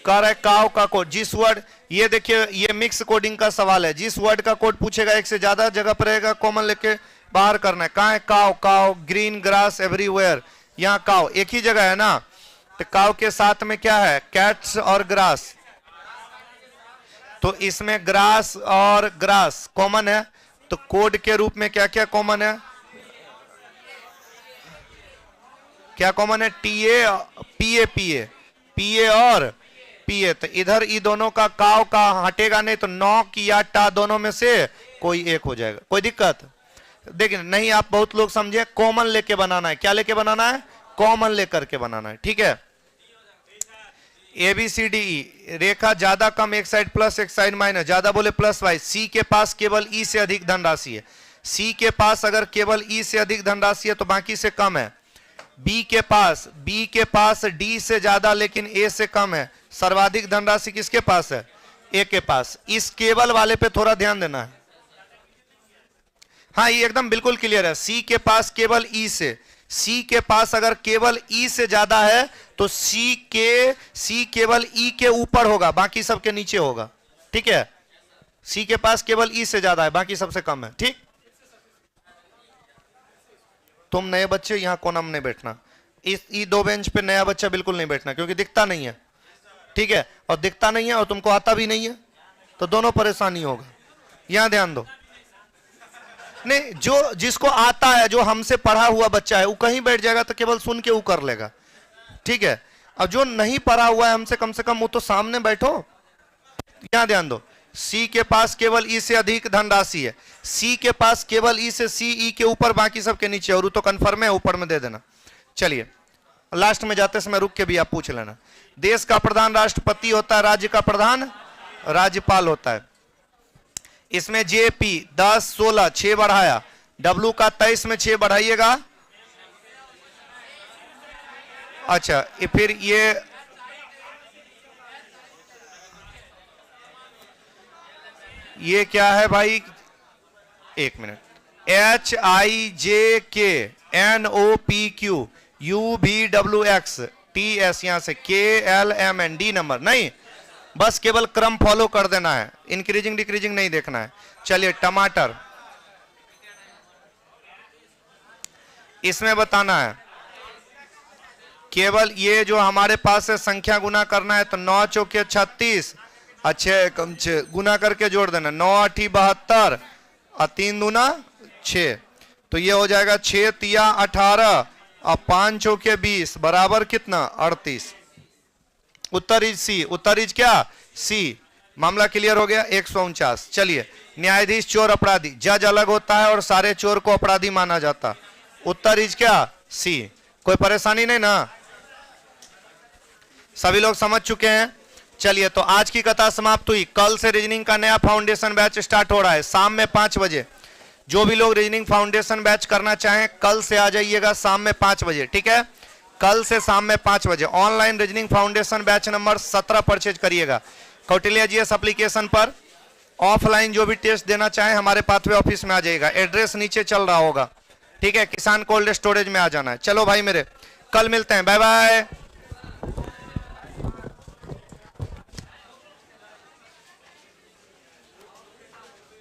कह रहा है काव का कोड, जिस वर्ड, ये देखिए ये मिक्स कोडिंग का सवाल है, जिस वर्ड का कोड पूछेगा एक से ज्यादा जगह पर रहेगा, कॉमन लेके बाहर करना है। कहाँ है काव, काव ग्रीन ग्रास एवरीवेयर, यहाँ काव एक ही जगह है ना, तो काव के साथ में क्या है, कैट्स और ग्रास, तो इसमें ग्रास और ग्रास कॉमन है, तो कोड के रूप में क्या क्या कॉमन है, क्या कॉमन है, PA और PA। तो इधर ई दोनों का काव का हटेगा नहीं, तो 9 की या टा दोनों में से कोई एक हो जाएगा। कोई दिक्कत देखिए नहीं, आप बहुत लोग समझे, कॉमन लेके बनाना है। क्या लेके बनाना है, कॉमन लेकर के बनाना है, ठीक है। ABCDE रेखा ज्यादा कम एक साइड प्लस एक साइड माइनस, ज्यादा बोले प्लस वाई। C के पास केवल E से अधिक धनराशि है, C के पास अगर केवल E से अधिक धनराशि है तो बाकी से कम है। B के पास D से ज्यादा लेकिन A से कम है। सर्वाधिक धनराशि किसके पास है, A के पास। इस केवल वाले पे थोड़ा ध्यान देना है। हाँ ये एकदम बिल्कुल क्लियर है, C के पास केवल E से, C के पास अगर केवल E से ज्यादा है तो C केवल E के ऊपर होगा, बाकी सबके नीचे होगा, ठीक है। सी के पास केवल ई से ज्यादा है, बाकी सबसे कम है। ठीक, तुम नए बच्चे यहां कोना में नहीं बैठना, इस ई दो बेंच पे नया बच्चा बिल्कुल नहीं बैठना, क्योंकि दिखता नहीं है। ठीक है, और दिखता नहीं है और तुमको आता भी नहीं है, तो दोनों परेशानी होगा। यहां ध्यान दो। नहीं, जो जिसको आता है, जो हमसे पढ़ा हुआ बच्चा है, वो कहीं बैठ जाएगा तो केवल सुन के वो कर लेगा। ठीक है, अब जो नहीं पढ़ा हुआ है हमसे, कम से कम वो तो सामने बैठो। यहां ध्यान दो, सी के पास केवल ई से अधिक धनराशि है, सी के पास केवल ई से सी, ई के ऊपर, बाकी सब के नीचे, और वो तो कन्फर्म है, ऊपर में दे देना। चलिए लास्ट में जाते समय रुक के भी आप पूछ लेना। देश का प्रधान राष्ट्रपति होता है, राज्य का प्रधान राज्यपाल होता है। इसमें जेपी 10, 16, 6 बढ़ाया, डब्ल्यू का 23 में 6 बढ़ाइएगा। अच्छा, फिर ये क्या है भाई, एक मिनट, HIJKNOPQ UVWX TS, यहां से KLMND नंबर नहीं, बस केवल क्रम फॉलो कर देना है, इंक्रीजिंग डिक्रीजिंग नहीं देखना है। चलिए टमाटर, इसमें बताना है केवल ये जो हमारे पास है संख्या गुना करना है, तो 9 चौके 36, अच्छे कम 6 गुना करके जोड़ देना, 9 8 72 और 3 दूना 6, तो ये हो जाएगा 6 तिया 18 और 5 चौके 20 बराबर कितना 38। उत्तर इज सी, उत्तर इज क्या सी। मामला क्लियर हो गया। 149। चलिए, न्यायाधीश चोर अपराधी, जज अलग होता है और सारे चोर को अपराधी माना जाता। उत्तर इज क्या सी। कोई परेशानी नहीं ना, सभी लोग समझ चुके हैं। चलिए, तो आज की कथा समाप्त हुई। कल से रीजनिंग का नया फाउंडेशन बैच स्टार्ट हो रहा है शाम में 5 बजे। जो भी लोग रीजनिंग फाउंडेशन बैच करना चाहें कल से आ जाइएगा शाम में 5 बजे। ठीक है, कल से शाम में 5 बजे online reasoning foundation batch number 17 purchase करिएगा कौटिल्य जीएस एप्लीकेशन पर। ऑफलाइन जो भी टेस्ट देना चाहें हमारे पाथवे ऑफिस में आ जाइएगा, एड्रेस नीचे चल रहा होगा। ठीक है, किसान कोल्ड स्टोरेज में आ जाना है। चलो भाई मेरे, कल मिलते हैं, बाय बाय।